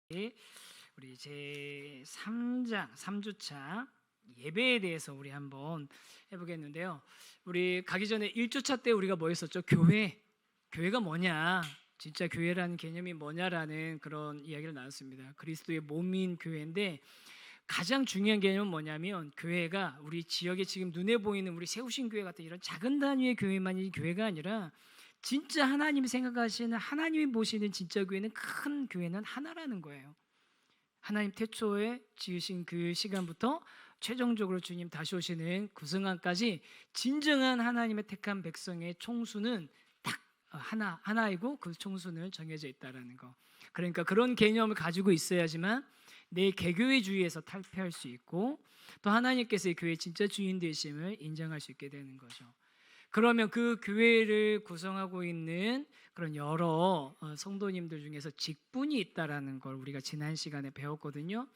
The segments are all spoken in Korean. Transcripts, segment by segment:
우리 제 3장 3주차 예배에 대해서 우리 한번 해보겠는데요. 우리 가기 전에 1주차 때 우리가 뭐 했었죠? 교회가 뭐냐, 진짜 교회라는 개념이 뭐냐라는 그런 이야기를 나눴습니다. 그리스도의 몸인 교회인데 가장 중요한 개념은 뭐냐면, 교회가 우리 지역에 지금 눈에 보이는 우리 세우신 교회 같은 이런 작은 단위의 교회만이 교회가 아니라, 진짜 하나님이 생각하시는, 하나님이 보시는 진짜 교회는, 큰 교회는 하나라는 거예요. 하나님 태초에 지으신 그 시간부터 최종적으로 주님 다시 오시는 그 순간까지 진정한 하나님의 택한 백성의 총수는 딱 하나이고, 그 총수는 정해져 있다라는 거. 그러니까 그런 개념을 가지고 있어야지만 내 개교회주의에서 탈피할 수 있고, 또 하나님께서 이 교회의 진짜 주인 되심을 인정할 수 있게 되는 거죠. 그러면 그 교회를 구성하고 있는 그런 여러 성도님들 중에서 직분이 있다라는 걸 우리가 지난 시간에 배웠거든요.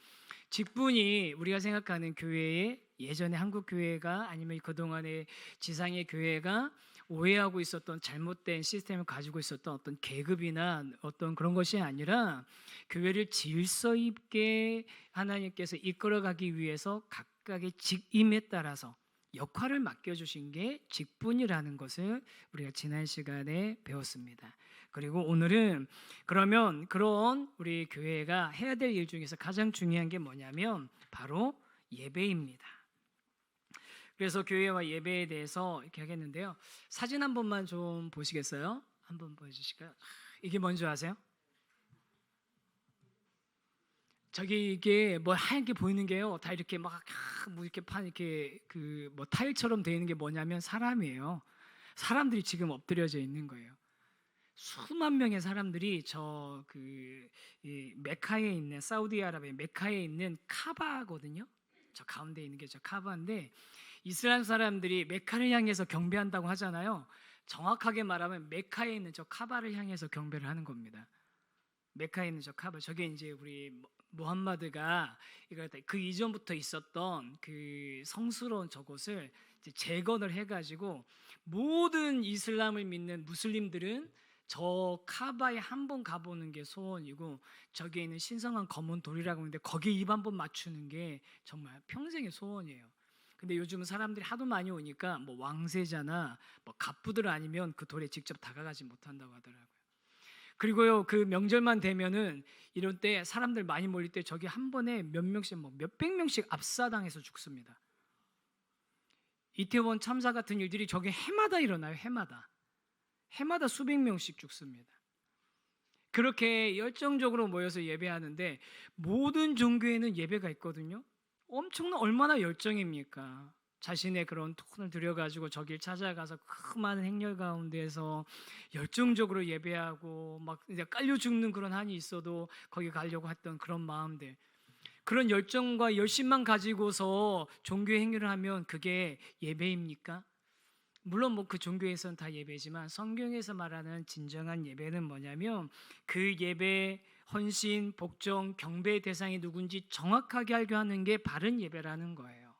직분이 우리가 생각하는 교회의, 예전에 한국 교회가 아니면 그동안의 지상의 교회가 오해하고 있었던 잘못된 시스템을 가지고 있었던 어떤 계급이나 어떤 그런 것이 아니라, 교회를 질서 있게 하나님께서 이끌어가기 위해서 각각의 직임에 따라서 역할을 맡겨주신 게 직분이라는 것을 우리가 지난 시간에 배웠습니다. 그리고 오늘은 그러면 그런 우리 교회가 해야 될 일 중에서 가장 중요한 게 뭐냐면 바로 예배입니다. 그래서 교회와 예배에 대해서 이렇게 하겠는데요. 사진 한 번만 좀 보시겠어요? 한번 보여주실까요? 이게 뭔지 아세요? 저기 이게 뭐 하얗게 보이는 게요, 다 이렇게 막 뭐 이렇게 이렇게 그 뭐 타일처럼 되어 있는 게 뭐냐면 사람이에요. 사람들이 지금 엎드려져 있는 거예요. 수만 명의 사람들이 저 그 메카에 있는, 사우디아라비아 메카에 있는 카바거든요. 저 가운데 있는 게 저 카바인데, 이슬람 사람들이 메카를 향해서 경배한다고 하잖아요. 정확하게 말하면 메카에 있는 저 카바를 향해서 경배를 하는 겁니다. 메카에 있는 저 카바, 저게 이제 우리 무함마드가 이거 그 이전부터 있었던 그 성스러운 저곳을 이제 재건을 해가지고, 모든 이슬람을 믿는 무슬림들은 저 카바에 한번 가보는 게 소원이고, 저기에 있는 신성한 검은 돌이라고 하는데 거기에 입 한번 맞추는 게 정말 평생의 소원이에요. 근데 요즘은 사람들이 하도 많이 오니까 뭐 왕세자나 뭐 갑부들 아니면 그 돌에 직접 다가가지 못한다고 하더라고요. 그리고요, 그 명절만 되면은 이런 때 사람들 많이 몰릴 때 저기 한 번에 몇 명씩, 뭐 몇백 명씩 압사당해서 죽습니다. 이태원 참사 같은 일들이 저기 해마다 일어나요. 해마다 수백 명씩 죽습니다. 그렇게 열정적으로 모여서 예배하는데, 모든 종교에는 예배가 있거든요. 엄청난, 얼마나 열정입니까? 자신의 그런 톤을 들여가지고 저길 찾아가서 그 많은 행렬 가운데서 열정적으로 예배하고, 막 이제 깔려 죽는 그런 한이 있어도 거기 가려고 했던 그런 마음들, 그런 열정과 열심만 가지고서 종교 행위를 하면 그게 예배입니까? 물론 뭐 그 종교에서는 다 예배지만, 성경에서 말하는 진정한 예배는 뭐냐면, 그 예배, 헌신, 복종, 경배의 대상이 누군지 정확하게 알게 하는 게 바른 예배라는 거예요.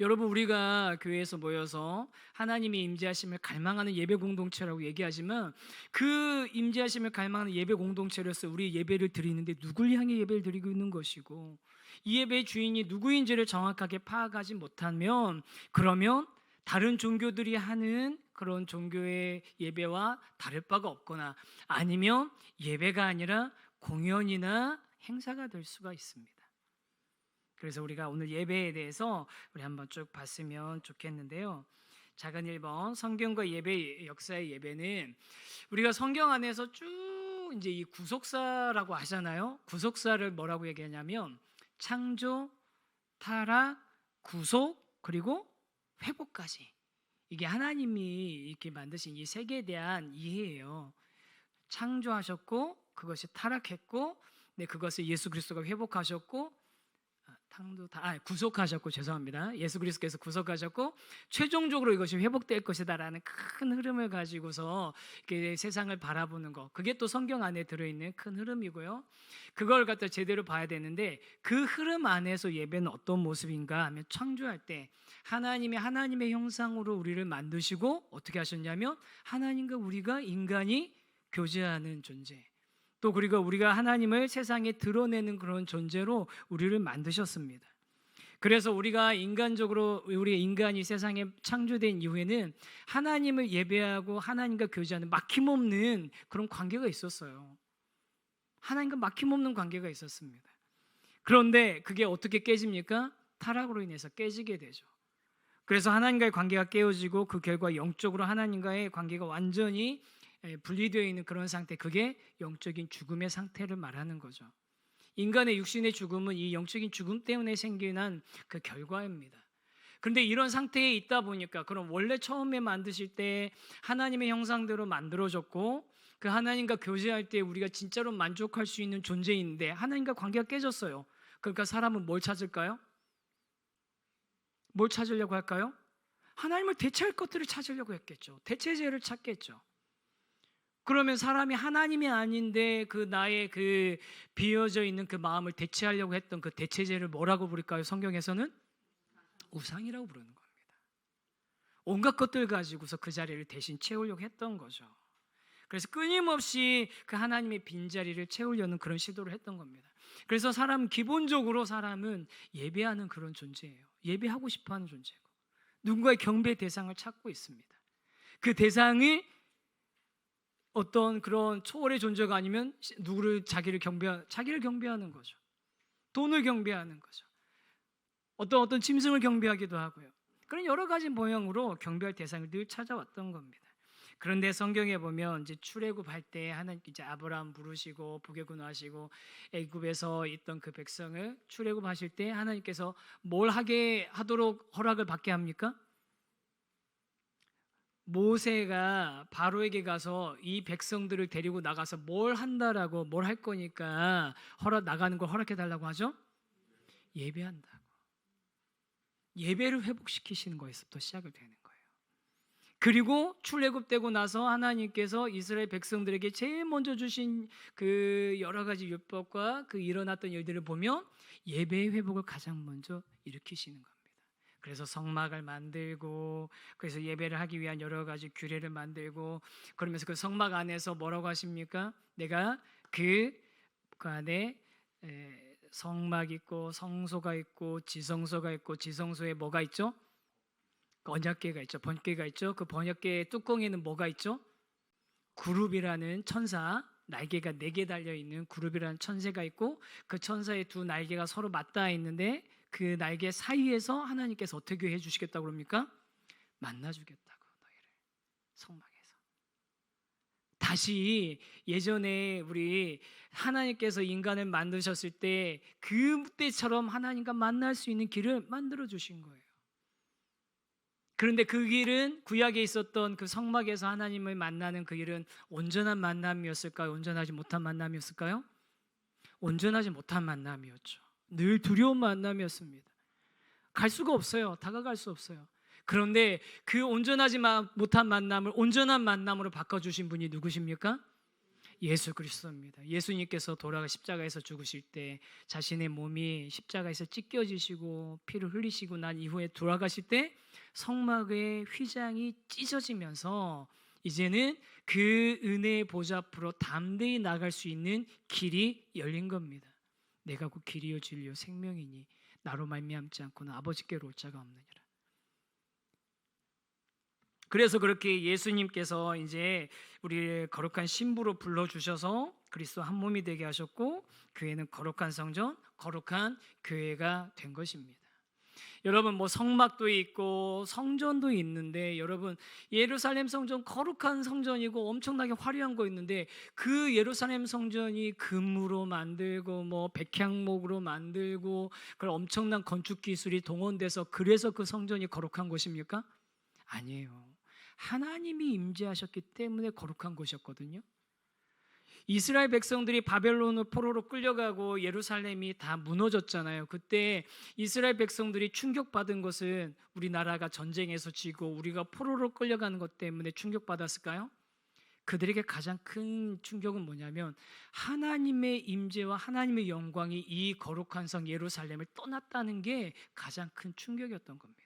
여러분, 우리가 교회에서 모여서 하나님의 임재하심을 갈망하는 예배 공동체라고 얘기하지만, 그 임재하심을 갈망하는 예배 공동체로서 우리 예배를 드리는데 누굴 향해 예배를 드리고 있는 것이고, 이 예배의 주인이 누구인지를 정확하게 파악하지 못하면, 그러면 다른 종교들이 하는 그런 종교의 예배와 다를 바가 없거나, 아니면 예배가 아니라 공연이나 행사가 될 수가 있습니다. 그래서 우리가 오늘 예배에 대해서 우리 한번 쭉 봤으면 좋겠는데요. 작은 1번, 성경과 예배, 역사의 예배는, 우리가 성경 안에서 쭉 이제 이 구속사라고 하잖아요. 구속사를 뭐라고 얘기하냐면 창조, 타락, 구속, 그리고 회복까지, 이게 하나님이 이렇게 만드신 이 세계에 대한 이해예요. 창조하셨고 그것이 타락했고, 네, 그것을 예수 그리스도가 회복하셨고, 구속하셨고, 죄송합니다. 예수 그리스도께서 구속하셨고 최종적으로 이것이 회복될 것이다라는 큰 흐름을 가지고서 이렇게 세상을 바라보는 것, 그게 또 성경 안에 들어있는 큰 흐름이고요. 그걸 갖다 제대로 봐야 되는데, 그 흐름 안에서 예배는 어떤 모습인가 하면, 창조할 때 하나님의 형상으로 우리를 만드시고 어떻게 하셨냐면, 하나님과 우리가 인간이 교제하는 존재, 또 그리고 우리가 하나님을 세상에 드러내는 그런 존재로 우리를 만드셨습니다. 그래서 우리가 인간적으로 우리 인간이 세상에 창조된 이후에는 하나님을 예배하고 하나님과 교제하는 막힘없는 그런 관계가 있었어요. 하나님과 막힘없는 관계가 있었습니다. 그런데 그게 어떻게 깨집니까? 타락으로 인해서 깨지게 되죠. 그래서 하나님과의 관계가 깨어지고 그 결과 영적으로 하나님과의 관계가 완전히 분리되어 있는 그런 상태, 그게 영적인 죽음의 상태를 말하는 거죠. 인간의 육신의 죽음은 이 영적인 죽음 때문에 생겨난 그 결과입니다. 그런데 이런 상태에 있다 보니까, 그럼 원래 처음에 만드실 때 하나님의 형상대로 만들어졌고 그 하나님과 교제할 때 우리가 진짜로 만족할 수 있는 존재인데 하나님과 관계가 깨졌어요. 그러니까 사람은 뭘 찾을까요? 뭘 찾으려고 할까요? 하나님을 대체할 것들을 찾으려고 했겠죠. 대체제를 찾겠죠. 그러면 사람이 하나님이 아닌데 그 나의 그 비어져 있는 그 마음을 대체하려고 했던 그 대체제를 뭐라고 부를까요? 성경에서는 우상이라고 부르는 겁니다. 온갖 것들 가지고서 그 자리를 대신 채우려고 했던 거죠. 그래서 끊임없이 그 하나님의 빈자리를 채우려는 그런 시도를 했던 겁니다. 그래서 기본적으로 사람은 예배하는 그런 존재예요. 예배하고 싶어하는 존재고 누군가의 경배 대상을 찾고 있습니다. 그 대상이 어떤 그런 초월의 존재가 아니면 자기를 경배하는 거죠. 돈을 경배하는 거죠. 어떤 짐승을 경배하기도 하고요. 그런 여러 가지 모양으로 경배할 대상을 늘 찾아왔던 겁니다. 그런데 성경에 보면 이제 출애굽할 때 하나님 이제 아브라함 부르시고 부귀군하시고 애굽에서 있던 그 백성을 출애굽하실 때 하나님께서 뭘 하게 하도록 허락을 받게 합니까? 모세가 바로에게 가서 이 백성들을 데리고 나가서 뭘 한다라고 뭘 할 거니까 나가는 걸 허락해 달라고 하죠? 예배한다고. 예배를 회복시키시는 거에서부터 시작을 되는 거예요. 그리고 출애굽되고 나서 하나님께서 이스라엘 백성들에게 제일 먼저 주신 그 여러 가지 율법과 그 일어났던 일들을 보면 예배의 회복을 가장 먼저 일으키시는 겁니다. 그래서 성막을 만들고 그래서 예배를 하기 위한 여러 가지 규례를 만들고 그러면서 그 성막 안에서 뭐라고 하십니까? 내가 그 안에 성막 있고 성소가 있고 지성소가 있고 지성소에 뭐가 있죠? 언약궤가 있죠. 번궤가 있죠. 그 번역궤의 뚜껑에는 뭐가 있죠? 구룹이라는 천사, 날개가 4개 달려있는 구룹이라는 천사가 있고 그 천사의 두 날개가 서로 맞닿아 있는데 그 날개 사이에서 하나님께서 어떻게 해주시겠다고 그럽니까? 만나주겠다고 너희를 성막에서. 다시 예전에 우리 하나님께서 인간을 만드셨을 때 그때처럼 하나님과 만날 수 있는 길을 만들어 주신 거예요. 그런데 그 길은 구약에 있었던 그 성막에서 하나님을 만나는 그 길은 온전한 만남이었을까요? 온전하지 못한 만남이었을까요? 온전하지 못한 만남이었죠. 늘 두려운 만남이었습니다. 갈 수가 없어요. 다가갈 수 없어요. 그런데 그 온전하지 못한 만남을 온전한 만남으로 바꿔주신 분이 누구십니까? 예수 그리스도입니다. 예수님께서 십자가에서 죽으실 때 자신의 몸이 십자가에서 찢겨지시고 피를 흘리시고 난 이후에 돌아가실 때 성막의 휘장이 찢어지면서 이제는 그 은혜의 보좌 앞으로 담대히 나갈 수 있는 길이 열린 겁니다. 내가 곧 길이요 진리요 생명이니 나로 말미암지 않고는 아버지께로 올 자가 없느니라. 그래서 그렇게 예수님께서 이제 우리를 거룩한 신부로 불러주셔서 그리스도 한 몸이 되게 하셨고 교회는 거룩한 성전, 거룩한 교회가 된 것입니다. 여러분 뭐 성막도 있고 성전도 있는데 여러분 예루살렘 성전 거룩한 성전이고 엄청나게 화려한 거 있는데 그 예루살렘 성전이 금으로 만들고 뭐 백향목으로 만들고 그런 엄청난 건축 기술이 동원돼서 그래서 그 성전이 거룩한 것입니까? 아니에요. 하나님이 임재하셨기 때문에 거룩한 곳이었거든요. 이스라엘 백성들이 바벨론으로 포로로 끌려가고 예루살렘이 다 무너졌잖아요. 그때 이스라엘 백성들이 충격받은 것은 우리나라가 전쟁에서 지고 우리가 포로로 끌려가는 것 때문에 충격받았을까요? 그들에게 가장 큰 충격은 뭐냐면 하나님의 임재와 하나님의 영광이 이 거룩한 성 예루살렘을 떠났다는 게 가장 큰 충격이었던 겁니다.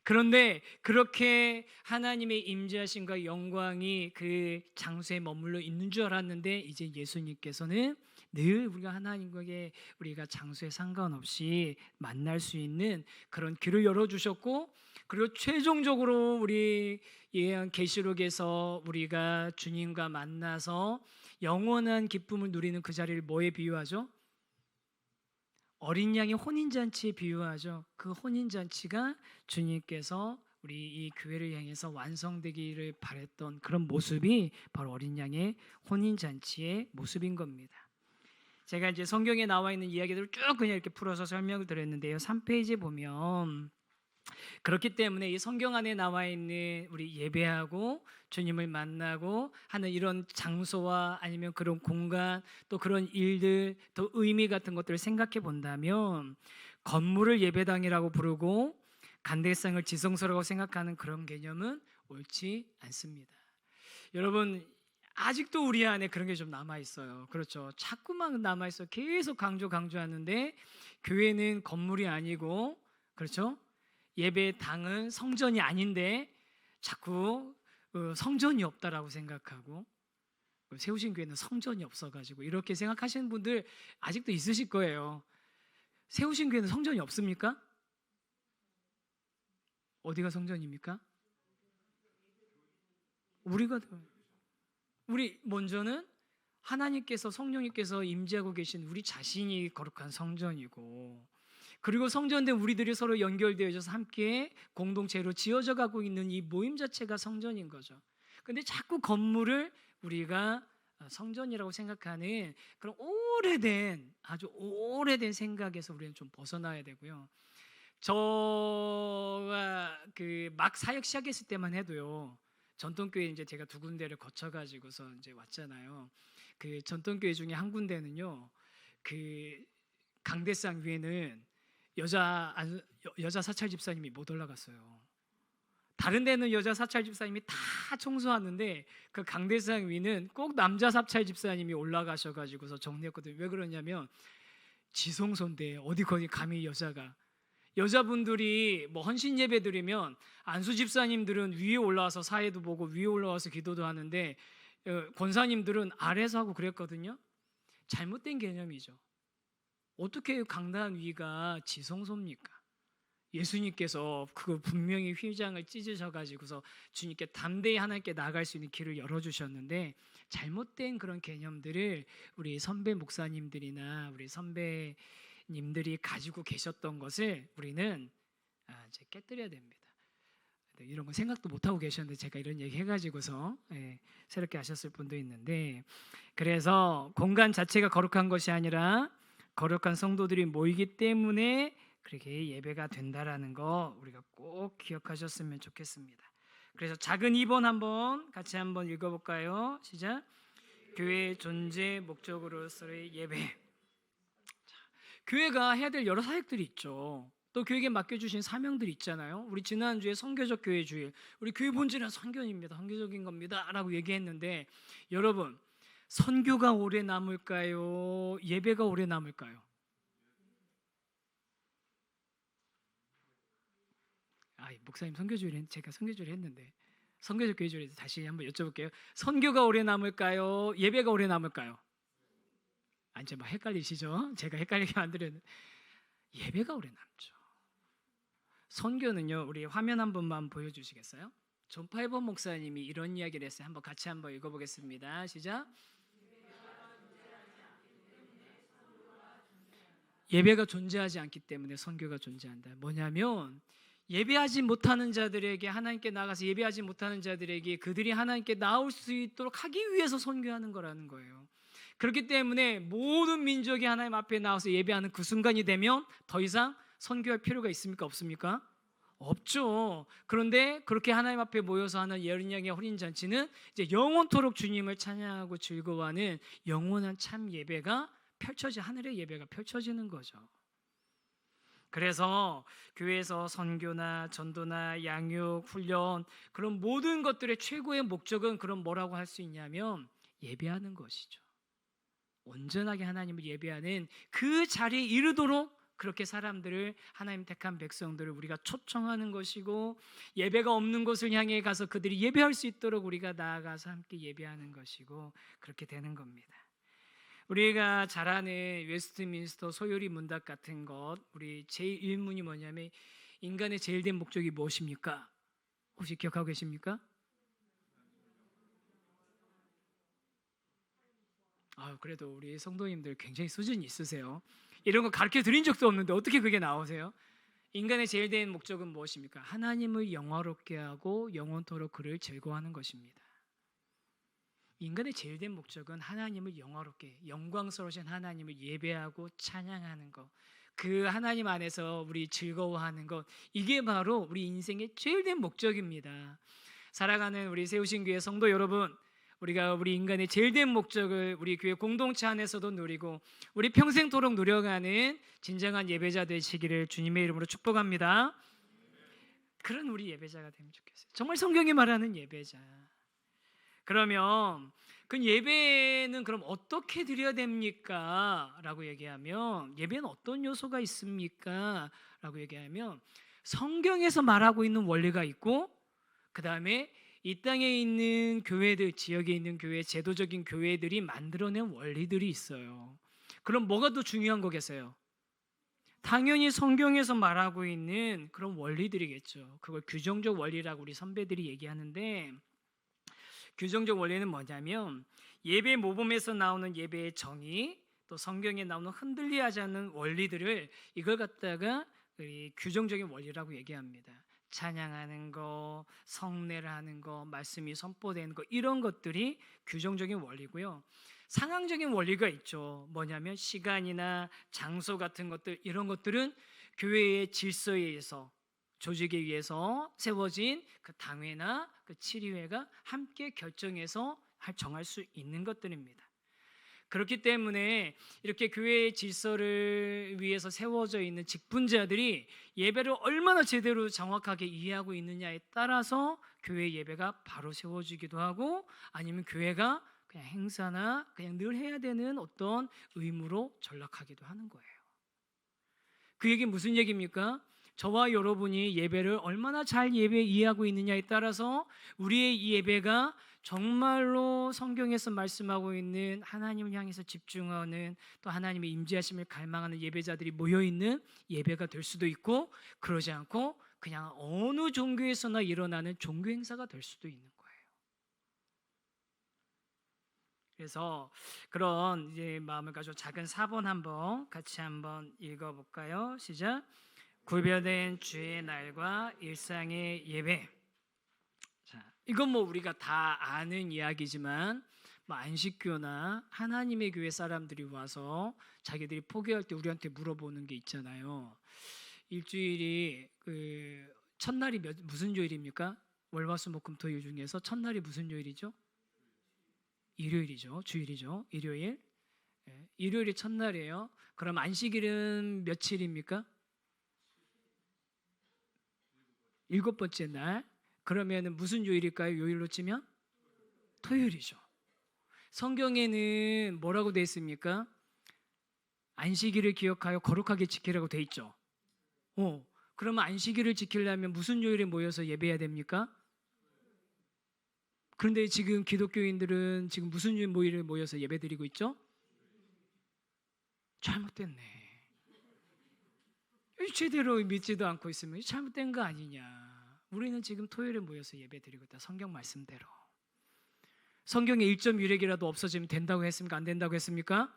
그런데 그렇게 하나님의 임재하심과 영광이 그 장소에 머물러 있는 줄 알았는데 이제 예수님께서는 늘 우리가 하나님과의 우리가 장소에 상관없이 만날 수 있는 그런 길을 열어주셨고, 그리고 최종적으로 우리 예언 계시록에서 우리가 주님과 만나서 영원한 기쁨을 누리는 그 자리를 뭐에 비유하죠? 어린 양의 혼인잔치에 비유하죠. 그 혼인잔치가 주님께서 우리 이 교회를 향해서 완성되기를 바랬던 그런 모습이 바로 어린 양의 혼인잔치의 모습인 겁니다. 제가 이제 성경에 나와 있는 이야기들을 쭉 그냥 이렇게 풀어서 설명을 드렸는데요. 3페이지에 보면 그렇기 때문에 이 성경 안에 나와 있는 우리 예배하고 주님을 만나고 하는 이런 장소와 아니면 그런 공간, 또 그런 일들, 또 의미 같은 것들을 생각해 본다면 건물을 예배당이라고 부르고 간대상을 지성소라고 생각하는 그런 개념은 옳지 않습니다. 여러분, 아직도 우리 안에 그런 게 좀 남아 있어요. 그렇죠? 자꾸만 남아 있어. 계속 강조하는데 교회는 건물이 아니고, 그렇죠? 예배당은 성전이 아닌데 자꾸 성전이 없다라고 생각하고, 세우신 교회는 성전이 없어가지고 이렇게 생각하시는 분들 아직도 있으실 거예요. 세우신 교회는 성전이 없습니까? 어디가 성전입니까? 우리 먼저는 하나님께서, 성령님께서 임재하고 계신 우리 자신이 거룩한 성전이고, 그리고 성전된 우리들이 서로 연결되어져서 함께 공동체로 지어져 가고 있는 이 모임 자체가 성전인 거죠. 근데 자꾸 건물을 우리가 성전이라고 생각하는 그런 아주 오래된 생각에서 우리는 좀 벗어나야 되고요. 저가 그 막 사역 시작했을 때만 해도요, 전통교회 이제 제가 두 군데를 거쳐가지고서 이제 왔잖아요. 그 전통교회 중에 한 군데는요, 그 강대상 위에는 여자 사찰 집사님이 못 올라갔어요. 다른 데는 여자 사찰 집사님이 다 청소하는데 그 강대상 위는 꼭 남자 사찰 집사님이 올라가셔가지고서 정리했거든요. 왜 그러냐면 지성소인데 어디 거기 감히 여자분들이 뭐 헌신 예배 드리면 안수 집사님들은 위에 올라와서 사회도 보고 위에 올라와서 기도도 하는데 권사님들은 아래서 하고 그랬거든요. 잘못된 개념이죠. 어떻게 강단 위가 지성소입니까? 예수님께서 그 분명히 휘장을 찢으셔가지고서 주님께 담대히 하나님께 나아갈 수 있는 길을 열어주셨는데, 잘못된 그런 개념들을 우리 선배 목사님들이나 우리 선배님들이 가지고 계셨던 것을 우리는 이제 깨뜨려야 됩니다. 이런 거 생각도 못 하고 계셨는데 제가 이런 얘기 해가지고서 새롭게 하셨을 분도 있는데, 그래서 공간 자체가 거룩한 것이 아니라 거룩한 성도들이 모이기 때문에 그렇게 예배가 된다라는 거 우리가 꼭 기억하셨으면 좋겠습니다. 그래서 작은 2번 한번 같이 한번 읽어볼까요? 시작. 교회의 존재 목적으로서의 예배. 자, 교회가 해야 될 여러 사역들이 있죠. 또 교회에 맡겨주신 사명들이 있잖아요. 우리 지난주에 선교적 교회 주일, 우리 교회 본질은 선교입니다, 선교적인 겁니다 라고 얘기했는데, 여러분, 선교가 오래 남을까요? 예배가 오래 남을까요? 목사님 선교주일 제가 선교주일 했는데 선교적 교회 주일에서 다시 한번 여쭤볼게요. 선교가 오래 남을까요? 예배가 오래 남을까요? 이제 막 헷갈리시죠? 제가 헷갈리게 만들었는데 예배가 오래 남죠. 선교는요, 우리 화면 한 번만 보여주시겠어요? 존 파이버 목사님이 이런 이야기를 했어요. 한번 같이 한번 읽어보겠습니다. 시작. 예배가 존재하지 않기 때문에 선교가 존재한다. 뭐냐면 예배하지 못하는 자들에게, 하나님께 나가서 예배하지 못하는 자들에게 그들이 하나님께 나올 수 있도록 하기 위해서 선교하는 거라는 거예요. 그렇기 때문에 모든 민족이 하나님 앞에 나와서 예배하는 그 순간이 되면 더 이상 선교할 필요가 있습니까? 없습니까? 없죠. 그런데 그렇게 하나님 앞에 모여서 하는 어린 양의 혼인 잔치는 이제 영원토록 주님을 찬양하고 즐거워하는 영원한 참 예배가 하늘의 예배가 펼쳐지는 거죠. 그래서 교회에서 선교나 전도나 양육, 훈련, 그런 모든 것들의 최고의 목적은 그럼 뭐라고 할 수 있냐면 예배하는 것이죠. 온전하게 하나님을 예배하는 그 자리에 이르도록 그렇게 사람들을, 하나님 택한 백성들을 우리가 초청하는 것이고, 예배가 없는 곳을 향해 가서 그들이 예배할 수 있도록 우리가 나아가서 함께 예배하는 것이고, 그렇게 되는 겁니다. 우리가 잘 아는 웨스트민스터 소요리 문답 같은 것, 우리 제1문이 뭐냐면 인간의 제일 된 목적이 무엇입니까? 혹시 기억하고 계십니까? 그래도 우리 성도님들 굉장히 수준이 있으세요. 이런 거 가르쳐 드린 적도 없는데 어떻게 그게 나오세요? 인간의 제일 된 목적은 무엇입니까? 하나님을 영화롭게 하고 영원토록 그를 즐거워하는 것입니다. 인간의 제일 된 목적은 하나님을 영화롭게, 영광스러우신 하나님을 예배하고 찬양하는 것, 그 하나님 안에서 우리 즐거워하는 것, 이게 바로 우리 인생의 제일 된 목적입니다. 살아가는 우리 세우신 교회 성도 여러분, 우리가 우리 인간의 제일 된 목적을 우리 교회 공동체 안에서도 누리고 우리 평생토록 누려가는 진정한 예배자 되시기를 주님의 이름으로 축복합니다. 그런 우리 예배자가 되면 좋겠어요. 정말 성경이 말하는 예배자. 그러면 그 예배는 그럼 어떻게 드려야 됩니까? 라고 얘기하면, 예배는 어떤 요소가 있습니까? 라고 얘기하면 성경에서 말하고 있는 원리가 있고, 그 다음에 이 땅에 있는 교회들, 지역에 있는 교회, 제도적인 교회들이 만들어낸 원리들이 있어요. 그럼 뭐가 더 중요한 거겠어요? 당연히 성경에서 말하고 있는 그런 원리들이겠죠. 그걸 규정적 원리라고 우리 선배들이 얘기하는데, 규정적 원리는 뭐냐면 예배 모범에서 나오는 예배의 정의, 또 성경에 나오는 흔들리 하지 않는 원리들을, 이걸 갖다가 규정적인 원리라고 얘기합니다. 찬양하는 거, 성례를 하는 거, 말씀이 선포되는 거, 이런 것들이 규정적인 원리고요. 상황적인 원리가 있죠. 뭐냐면 시간이나 장소 같은 것들, 이런 것들은 교회의 질서에 의해서, 조직에 의해서 세워진 그 당회나 그 치리회가 함께 결정해서 정할 수 있는 것들입니다. 그렇기 때문에 이렇게 교회의 질서를 위해서 세워져 있는 직분자들이 예배를 얼마나 제대로 정확하게 이해하고 있느냐에 따라서 교회 예배가 바로 세워지기도 하고, 아니면 교회가 그냥 행사나 그냥 늘 해야 되는 어떤 의무로 전락하기도 하는 거예요. 그 얘기는 무슨 얘기입니까? 저와 여러분이 예배를 얼마나 잘 이해하고 있느냐에 따라서 우리의 이 예배가 정말로 성경에서 말씀하고 있는 하나님을 향해서 집중하는, 또 하나님의 임재하심을 갈망하는 예배자들이 모여있는 예배가 될 수도 있고, 그러지 않고 그냥 어느 종교에서나 일어나는 종교 행사가 될 수도 있는 거예요. 그래서 그런 이제 마음을 가지고 작은 사본 한번 같이 한번 읽어볼까요? 시작. 구별된 주의 날과 일상의 예배. 자, 이건 뭐 우리가 다 아는 이야기지만, 뭐 안식교나 하나님의 교회 사람들이 와서 자기들이 포기할 때 우리한테 물어보는 게 있잖아요. 일주일이 첫날이 무슨 요일입니까? 월화수목금토일 중에서 첫날이 무슨 요일이죠? 일요일이죠. 주일이죠. 일요일. 일요일이 첫날이에요. 그럼 안식일은 며칠입니까? 7번째 날. 그러면 무슨 요일일까요? 요일로 치면 토요일이죠. 성경에는 뭐라고 되어 있습니까? 안식일을 기억하여 거룩하게 지키라고 되어 있죠. 그러면 안식일을 지키려면 무슨 요일에 모여서 예배해야 됩니까? 그런데 지금 기독교인들은 지금 무슨 요일에 모여서 예배드리고 있죠? 잘못됐네. 제대로 믿지도 않고 있으면 잘못된 거 아니냐. 우리는 지금 토요일에 모여서 예배드리고 있다. 성경 말씀대로. 성경에 1.1핵이라도 없어지면 된다고 했습니까? 안 된다고 했습니까?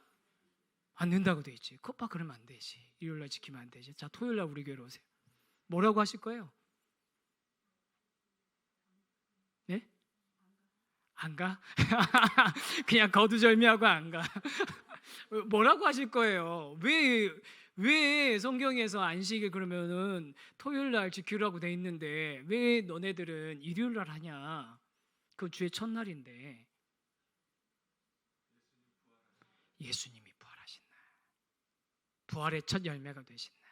안 된다고 돼 있지. 컵바 그러면 안 되지. 일요일날 지키면 안 되지. 자, 토요일날 우리 교회로 오세요. 뭐라고 하실 거예요? 네? 안 가? 그냥 거두절미하고 안 가. 뭐라고 하실 거예요? 왜 성경에서 안식일 그러면은 토요일 날 지키라고 돼 있는데 왜 너네들은 일요일 날 하냐? 그 주의 첫날인데. 예수님이 부활하신 날, 부활의 첫 열매가 되신 날,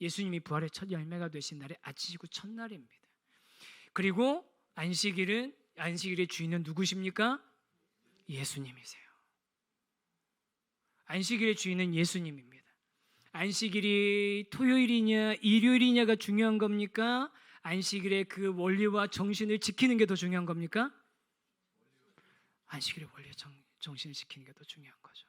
예수님이 부활의 첫 열매가 되신 날이 아치시고 첫날입니다. 그리고 안식일의 주인은 누구십니까? 예수님이세요. 안식일의 주인은 예수님입니다. 안식일이 토요일이냐 일요일이냐가 중요한 겁니까? 안식일의 그 원리와 정신을 지키는 게 더 중요한 겁니까? 안식일의 원리와 정신을 지키는 게 더 중요한 거죠.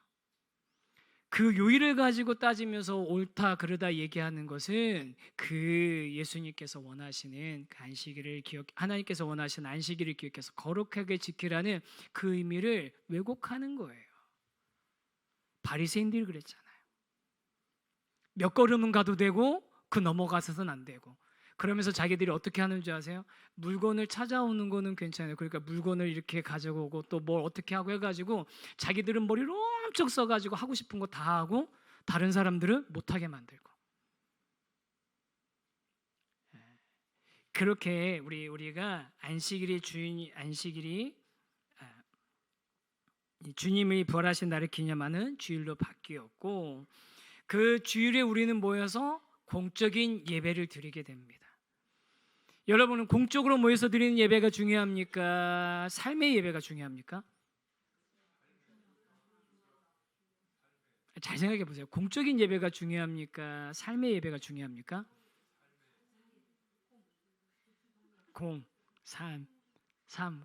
그 요일을 가지고 따지면서 옳다 그르다 얘기하는 것은 그 예수님께서 원하시는 그 안식일을 하나님께서 원하시는 안식일을 기억해서 거룩하게 지키라는 그 의미를 왜곡하는 거예요. 바리새인들이 그랬잖아요. 몇 걸음은 가도 되고 그 넘어가서는 안 되고, 그러면서 자기들이 어떻게 하는 줄 아세요? 물건을 찾아오는 거는 괜찮아요. 그러니까 물건을 이렇게 가져오고 또 뭘 어떻게 하고 해가지고 자기들은 머리를 엄청 써가지고 하고 싶은 거 다 하고 다른 사람들은 못하게 만들고. 그렇게 우리가 안식일이 주님의 부활하신 날을 기념하는 주일로 바뀌었고, 그 주일에 우리는 모여서 공적인 예배를 드리게 됩니다. 여러분은 공적으로 모여서 드리는 예배가 중요합니까? 삶의 예배가 중요합니까? 잘 생각해 보세요. 공적인 예배가 중요합니까? 삶의 예배가 중요합니까? 공, 3,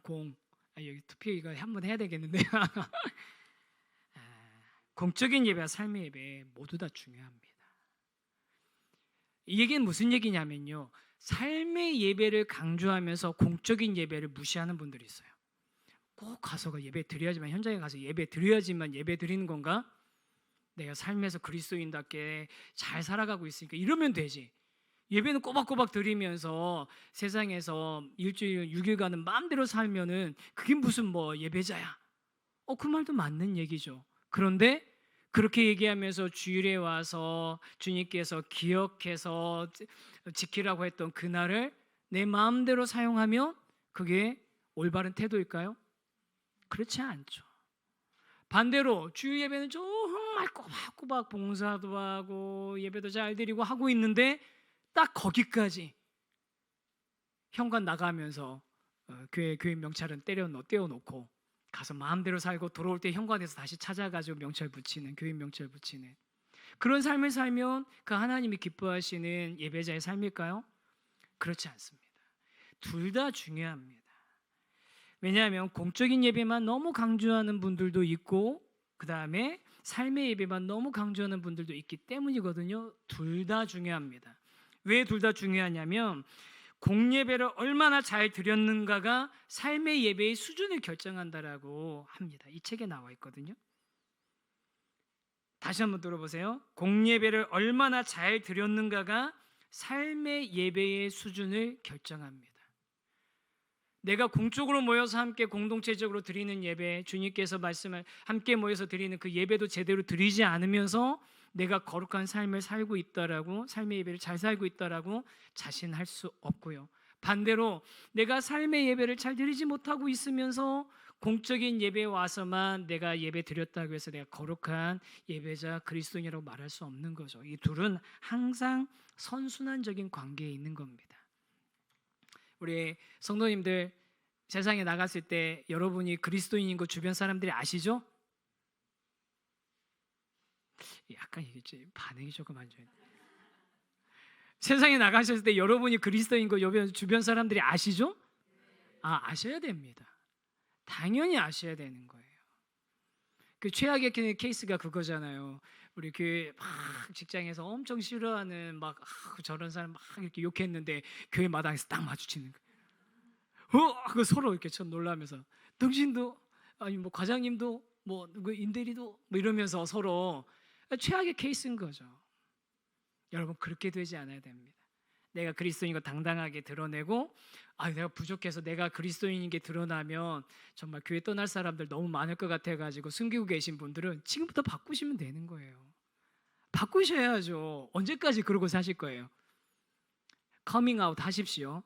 공. 여기 투표 이거 한번 해야 되겠는데요. 공적인 예배와 삶의 예배 모두 다 중요합니다. 이 얘기는 무슨 얘기냐면요, 삶의 예배를 강조하면서 공적인 예배를 무시하는 분들이 있어요. 꼭 가서 예배 드려야지만, 현장에 가서 예배 드려야지만 예배 드리는 건가? 내가 삶에서 그리스도인답게 잘 살아가고 있으니까 이러면 되지. 예배는 꼬박꼬박 드리면서 세상에서 일주일 6일간은 마음대로 살면은 그게 무슨 예배자야? 그 말도 맞는 얘기죠. 그런데 그렇게 얘기하면서 주일에 와서 주님께서 기억해서 지키라고 했던 그날을 내 마음대로 사용하면 그게 올바른 태도일까요? 그렇지 않죠. 반대로 주일 예배는 정말 꼬박꼬박 봉사도 하고 예배도 잘 드리고 하고 있는데 딱 거기까지 현관 나가면서 교회 명찰은 떼어놓고 가서 마음대로 살고 돌아올 때 현관에서 다시 찾아가지고 명찰 붙이는, 교회 명찰 붙이는 그런 삶을 살면 그 하나님이 기뻐하시는 예배자의 삶일까요? 그렇지 않습니다. 둘 다 중요합니다. 왜냐하면 공적인 예배만 너무 강조하는 분들도 있고, 그 다음에 삶의 예배만 너무 강조하는 분들도 있기 때문이거든요. 둘 다 중요합니다. 왜 둘 다 중요하냐면 공예배를 얼마나 잘 드렸는가가 삶의 예배의 수준을 결정한다라고 합니다. 이 책에 나와 있거든요. 다시 한번 들어보세요. 공예배를 얼마나 잘 드렸는가가 삶의 예배의 수준을 결정합니다. 내가 공적으로 모여서 함께 공동체적으로 드리는 예배, 주님께서 말씀을 함께 모여서 드리는 그 예배도 제대로 드리지 않으면서 내가 거룩한 삶을 살고 있다라고, 삶의 예배를 잘 살고 있다라고 자신할 수 없고요. 반대로 내가 삶의 예배를 잘 드리지 못하고 있으면서 공적인 예배에 와서만 내가 예배 드렸다고 해서 내가 거룩한 예배자 그리스도인이라고 말할 수 없는 거죠. 이 둘은 항상 선순환적인 관계에 있는 겁니다. 우리 성도님들, 세상에 나갔을 때 여러분이 그리스도인인 거 주변 사람들이 아시죠? 약간 이게 반응이 조금 안 좋아요. 세상에 나가셨을 때 여러분이 그리스도인 거 주변 사람들이 아시죠? 아셔야 됩니다. 당연히 아셔야 되는 거예요. 그 최악의 케이스가 그거잖아요. 우리 교회 막 직장에서 엄청 싫어하는 저런 사람 막 이렇게 욕했는데 교회 마당에서 딱 마주치는 거예요. 그 서로 이렇게 참 놀라면서, 당신도 아니 과장님도 누구 임대리도 이러면서 서로 최악의 케이스인 거죠. 여러분, 그렇게 되지 않아야 됩니다. 내가 그리스도인인 거 당당하게 드러내고, 내가 부족해서 내가 그리스도인인 게 드러나면 정말 교회 떠날 사람들 너무 많을 것 같아가지고 숨기고 계신 분들은 지금부터 바꾸시면 되는 거예요. 바꾸셔야죠. 언제까지 그러고 사실 거예요? 커밍아웃 하십시오.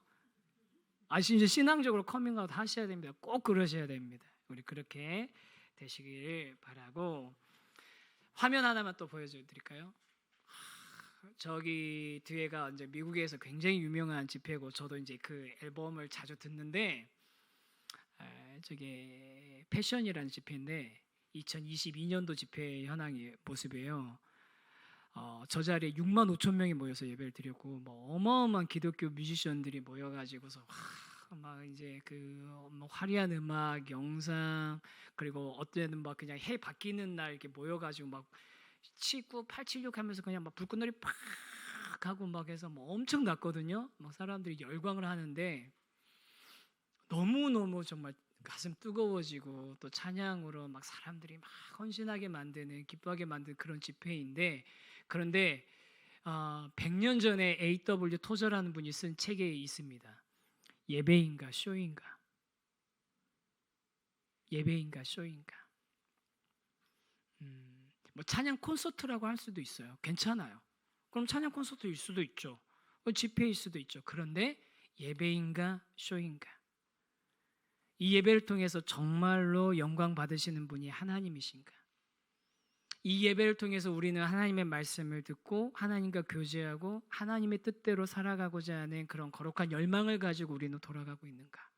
이제 신앙적으로 커밍아웃 하셔야 됩니다. 꼭 그러셔야 됩니다. 우리 그렇게 되시길 바라고, 화면 하나만 또 보여드릴까요? 저기 뒤에가 이제 미국에서 굉장히 유명한 집회고, 저도 이제 그 앨범을 자주 듣는데, 저게 패션이라는 집회인데 2022년도 집회 현황의 모습이에요. 저 자리에 6만 5천 명이 모여서 예배를 드렸고 뭐 어마어마한 기독교 뮤지션들이 모여가지고서 막 이제 뭐 화려한 음악, 영상 그리고 어떤 때는 막 그냥 해 바뀌는 날 이렇게 모여가지고 막 79, 876 하면서 그냥 막 불꽃놀이 팍 하고 막 해서 뭐 엄청 났거든요. 막 사람들이 열광을 하는데 너무너무 정말 가슴 뜨거워지고 또 찬양으로 막 사람들이 막 헌신하게 만드는 기뻐하게 만드는 그런 집회인데 그런데 100년 전에 A.W. 토저라는 분이 쓴 책에 있습니다. 예배인가 쇼인가? 예배인가 쇼인가? 뭐 찬양 콘서트라고 할 수도 있어요. 괜찮아요. 그럼 찬양 콘서트일 수도 있죠. 집회일 수도 있죠. 그런데 예배인가 쇼인가? 이 예배를 통해서 정말로 영광 받으시는 분이 하나님이신가? 이 예배를 통해서 우리는 하나님의 말씀을 듣고 하나님과 교제하고 하나님의 뜻대로 살아가고자 하는 그런 거룩한 열망을 가지고 우리는 돌아가고 있는가?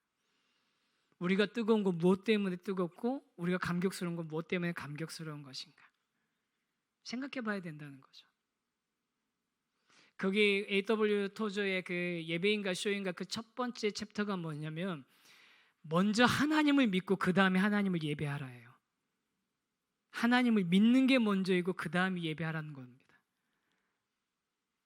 우리가 뜨거운 건 무엇 때문에 뜨겁고 우리가 감격스러운 건 무엇 때문에 감격스러운 것인가? 생각해 봐야 된다는 거죠. 거기 A.W. 토저의 그 예배인가 쇼인가 그 첫 번째 챕터가 뭐냐면 먼저 하나님을 믿고 그 다음에 하나님을 예배하라예요. 하나님을 믿는 게 먼저이고 그 다음에 예배하라는 겁니다.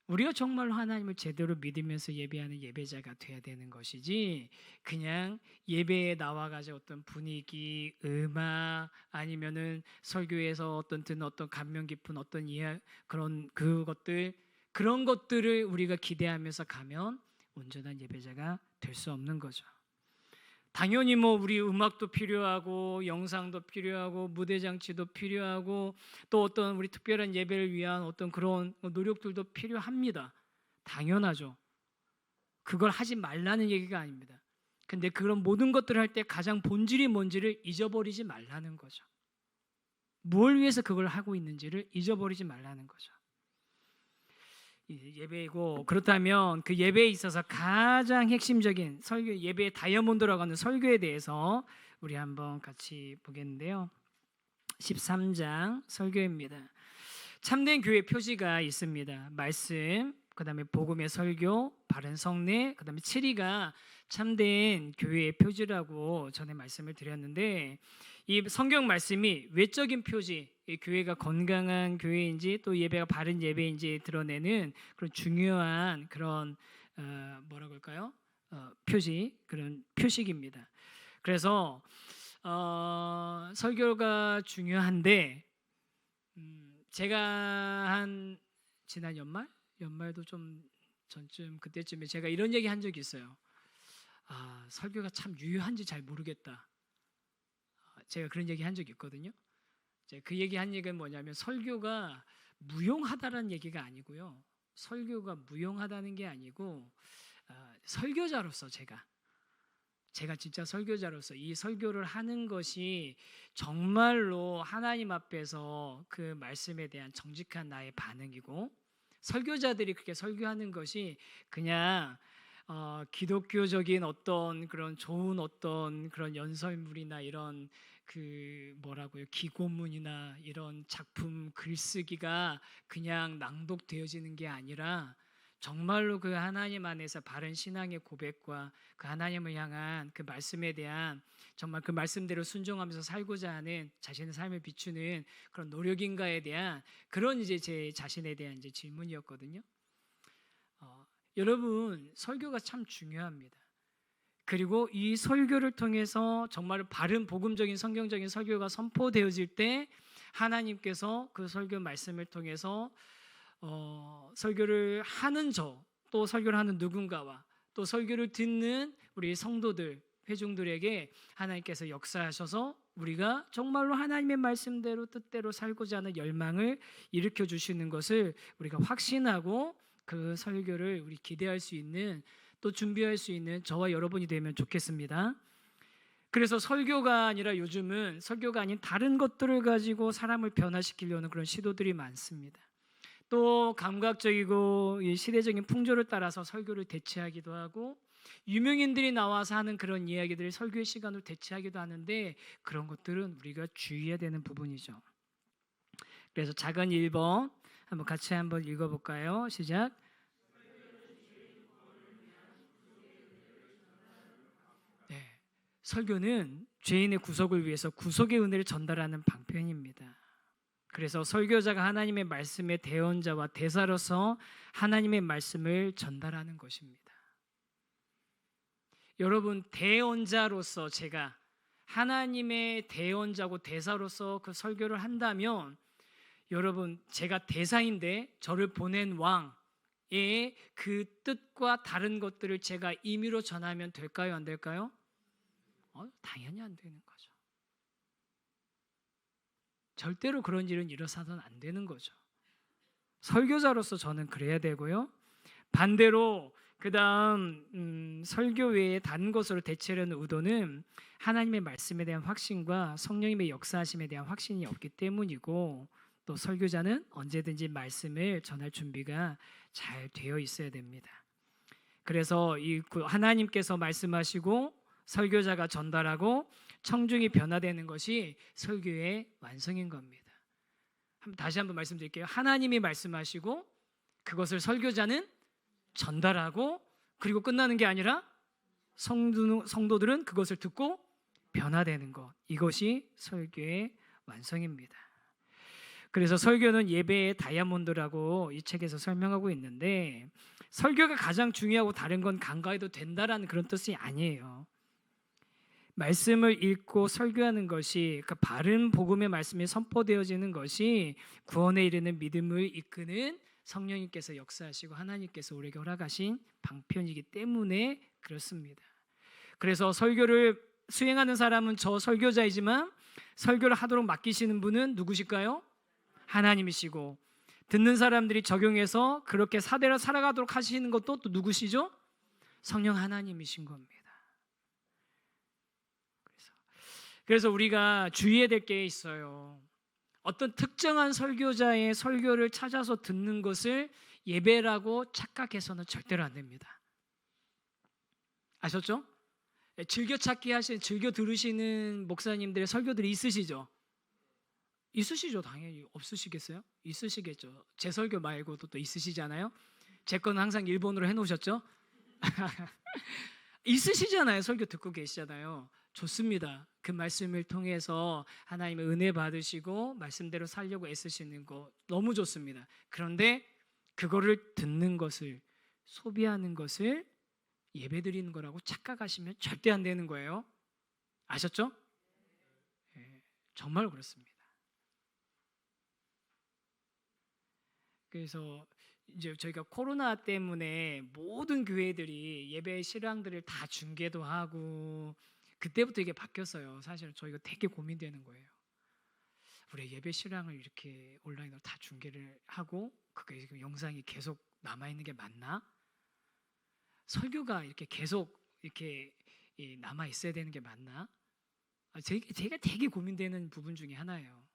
우리가 정말로 하나님을 제대로 믿으면서 예배하는 예배자가 돼야 되는 것이지 그냥 예배에 나와가지고 어떤 분위기, 음악 아니면은 설교에서 듣는 어떤 감명 깊은 어떤 그런 그런 것들을 우리가 기대하면서 가면 온전한 예배자가 될 수 없는 거죠. 당연히 뭐 우리 음악도 필요하고 영상도 필요하고 무대 장치도 필요하고 또 어떤 우리 특별한 예배를 위한 어떤 그런 노력들도 필요합니다. 당연하죠. 그걸 하지 말라는 얘기가 아닙니다. 근데 그런 모든 것들을 할 때 가장 본질이 뭔지를 잊어버리지 말라는 거죠. 뭘 위해서 그걸 하고 있는지를 잊어버리지 말라는 거죠. 예배이고 그렇다면 그 예배에 있어서 가장 핵심적인 설교 예배의 다이아몬드라고 하는 설교에 대해서 우리 한번 같이 보겠는데요. 13장 설교입니다. 참된 교회 표지가 있습니다. 말씀, 그다음에 복음의 설교, 바른 성례, 그다음에 7위가 참된 교회의 표지라고 전에 말씀을 드렸는데 이 성경 말씀이 외적인 표지, 이 교회가 건강한 교회인지 또 예배가 바른 예배인지 드러내는 그런 중요한 그런 뭐라고 할까요? 표시, 그런 표식입니다. 그래서 설교가 중요한데 제가 한 지난 연말도 좀 전쯤 그때쯤에 제가 이런 얘기 한 적이 있어요. 설교가 참 유효한지 잘 모르겠다. 제가 그런 얘기 한 적이 있거든요. 그 얘기 한 얘기는 뭐냐면 설교가 무용하다라는 얘기가 아니고요. 설교가 무용하다는 게 아니고 설교자로서 제가 진짜 설교자로서 이 설교를 하는 것이 정말로 하나님 앞에서 그 말씀에 대한 정직한 나의 반응이고 설교자들이 그렇게 설교하는 것이 그냥 기독교적인 어떤 그런 좋은 어떤 그런 연설물이나 이런 기고문이나 이런 작품 글쓰기가 그냥 낭독되어지는 게 아니라 정말로 그 하나님 안에서 바른 신앙의 고백과 그 하나님을 향한 그 말씀에 대한 정말 그 말씀대로 순종하면서 살고자 하는 자신의 삶을 비추는 그런 노력인가에 대한 그런 이제 제 자신에 대한 이제 질문이었거든요. 여러분 설교가 참 중요합니다. 그리고 이 설교를 통해서 정말 바른 복음적인 성경적인 설교가 선포되어질 때 하나님께서 그 설교 말씀을 통해서 설교를 하는 또 설교를 하는 누군가와 또 설교를 듣는 우리 성도들 회중들에게 하나님께서 역사하셔서 우리가 정말로 하나님의 말씀대로 뜻대로 살고자 하는 열망을 일으켜 주시는 것을 우리가 확신하고 그 설교를 우리 기대할 수 있는 또 준비할 수 있는 저와 여러분이 되면 좋겠습니다. 그래서 설교가 아니라 요즘은 설교가 아닌 다른 것들을 가지고 사람을 변화시키려는 그런 시도들이 많습니다. 또 감각적이고 시대적인 풍조를 따라서 설교를 대체하기도 하고 유명인들이 나와서 하는 그런 이야기들을 설교의 시간으로 대체하기도 하는데 그런 것들은 우리가 주의해야 되는 부분이죠. 그래서 작은 1번 한번 같이 한번 읽어볼까요? 시작. 네, 설교는 죄인의 구속을 위해서 구속의 은혜를 전달하는 방편입니다. 그래서 설교자가 하나님의 말씀의 대언자와 대사로서 하나님의 말씀을 전달하는 것입니다. 여러분, 대언자로서 제가 하나님의 대언자고 대사로서 그 설교를 한다면 여러분, 제가 대사인데 저를 보낸 왕의 그 뜻과 다른 것들을 제가 임의로 전하면 될까요? 안 될까요? 당연히 안 되는 거죠. 절대로 그런 일은 일어서서는 안 되는 거죠. 설교자로서 저는 그래야 되고요. 반대로 그 다음 설교 외에 다른 것으로 대체하려는 의도는 하나님의 말씀에 대한 확신과 성령님의 역사하심에 대한 확신이 없기 때문이고, 또 설교자는 언제든지 말씀을 전할 준비가 잘 되어 있어야 됩니다. 그래서 이 하나님께서 말씀하시고 설교자가 전달하고 청중이 변화되는 것이 설교의 완성인 겁니다. 다시 한번 말씀드릴게요. 하나님이 말씀하시고 그것을 설교자는 전달하고, 그리고 끝나는 게 아니라 성도들은 그것을 듣고 변화되는 것, 이것이 설교의 완성입니다. 그래서 설교는 예배의 다이아몬드라고 이 책에서 설명하고 있는데, 설교가 가장 중요하고 다른 건 간과해도 된다라는 그런 뜻이 아니에요. 말씀을 읽고 설교하는 것이, 그러니까 바른 복음의 말씀이 선포되어지는 것이 구원에 이르는 믿음을 이끄는 성령님께서 역사하시고 하나님께서 우리에게 허락하신 방편이기 때문에 그렇습니다. 그래서 설교를 수행하는 사람은 저 설교자이지만 설교를 하도록 맡기시는 분은 누구실까요? 하나님이시고, 듣는 사람들이 적용해서 그렇게 사대로 살아가도록 하시는 것도 또 누구시죠? 성령 하나님이신 겁니다. 그래서 우리가 주의해야 될 게 있어요. 어떤 특정한 설교자의 설교를 찾아서 듣는 것을 예배라고 착각해서는 절대로 안 됩니다. 아셨죠? 즐겨찾기 하시는, 즐겨 들으시는 목사님들의 설교들이 있으시죠? 있으시죠? 당연히. 없으시겠어요? 있으시겠죠. 제 설교 말고도 또 있으시잖아요. 제 거는 항상 일본어로 해놓으셨죠? 있으시잖아요. 설교 듣고 계시잖아요. 좋습니다. 그 말씀을 통해서 하나님의 은혜 받으시고 말씀대로 살려고 애쓰시는 거 너무 좋습니다. 그런데 그거를 듣는 것을, 소비하는 것을 예배드리는 거라고 착각하시면 절대 안 되는 거예요. 아셨죠? 네, 정말 그렇습니다. 그래서 이제 저희가 코로나 때문에 모든 교회들이 예배 실황들을 다 중계도 하고, 그때부터 이게 바뀌었어요. 사실 저희가 되게 고민되는 거예요. 우리 예배 실황을 이렇게 온라인으로 다 중계를 하고 그게 영상이 계속 남아 있는 게 맞나? 설교가 이렇게 계속 이렇게 남아 있어야 되는 게 맞나? 제가 되게 고민되는 부분 중에 하나예요.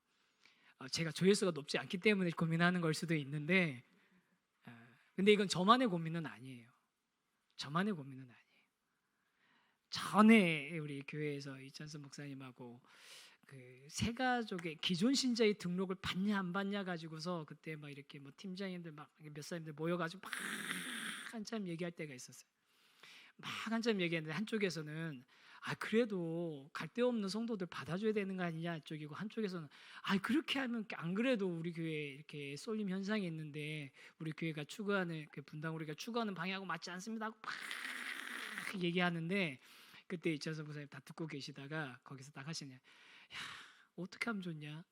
제가 조회수가 높지 않기 때문에 고민하는 걸 수도 있는데, 근데 이건 저만의 고민은 아니에요. 저만의 고민은 아니에요. 전에 우리 교회에서 이찬선 목사님하고 그 세 가족의 기존 신자의 등록을 받냐 안 받냐 가지고서 그때 막 이렇게 뭐 팀장님들 막 몇 사람들 모여가지고 막 한참 얘기할 때가 있었어요. 막 한참 얘기했는데 한쪽에서는 그래도 갈 데 없는 성도들 받아줘야 되는 거 아니냐 쪽이고, 한쪽에서는 그렇게 하면 안 그래도 우리 교회 이렇게 쏠림 현상이 있는데 우리 교회가 추구하는 그 분당 우리가 추구하는 방향하고 맞지 않습니다 하고 막 얘기하는데, 그때 이찬선 목사님 다 듣고 계시다가 거기서 딱 하시냐, 야 어떻게 하면 좋냐,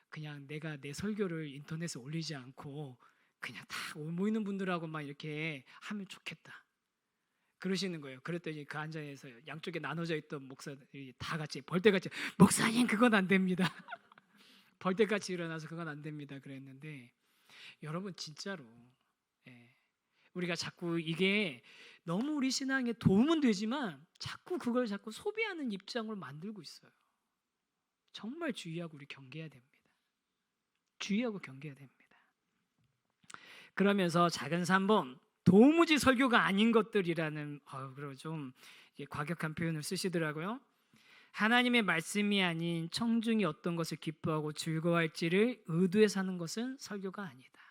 그냥 내가 내 설교를 인터넷에 올리지 않고 그냥 다 모이는 분들하고만 이렇게 하면 좋겠다 그러시는 거예요. 그랬더니 그 안장에서 양쪽에 나눠져 있던 목사들이 다 같이 벌떼같이, 목사님 그건 안 됩니다. 벌떼같이 일어나서 그건 안 됩니다 그랬는데, 여러분 진짜로 우리가 자꾸 이게 너무 우리 신앙에 도움은 되지만 자꾸 그걸 자꾸 소비하는 입장으로 만들고 있어요. 정말 주의하고 우리 경계해야 됩니다. 주의하고 경계해야 됩니다. 그러면서 작은 3번, 도무지 설교가 아닌 것들이라는 그리고 좀 과격한 표현을 쓰시더라고요. 하나님의 말씀이 아닌 청중이 어떤 것을 기뻐하고 즐거워할지를 의도해서 하는 것은 설교가 아니다.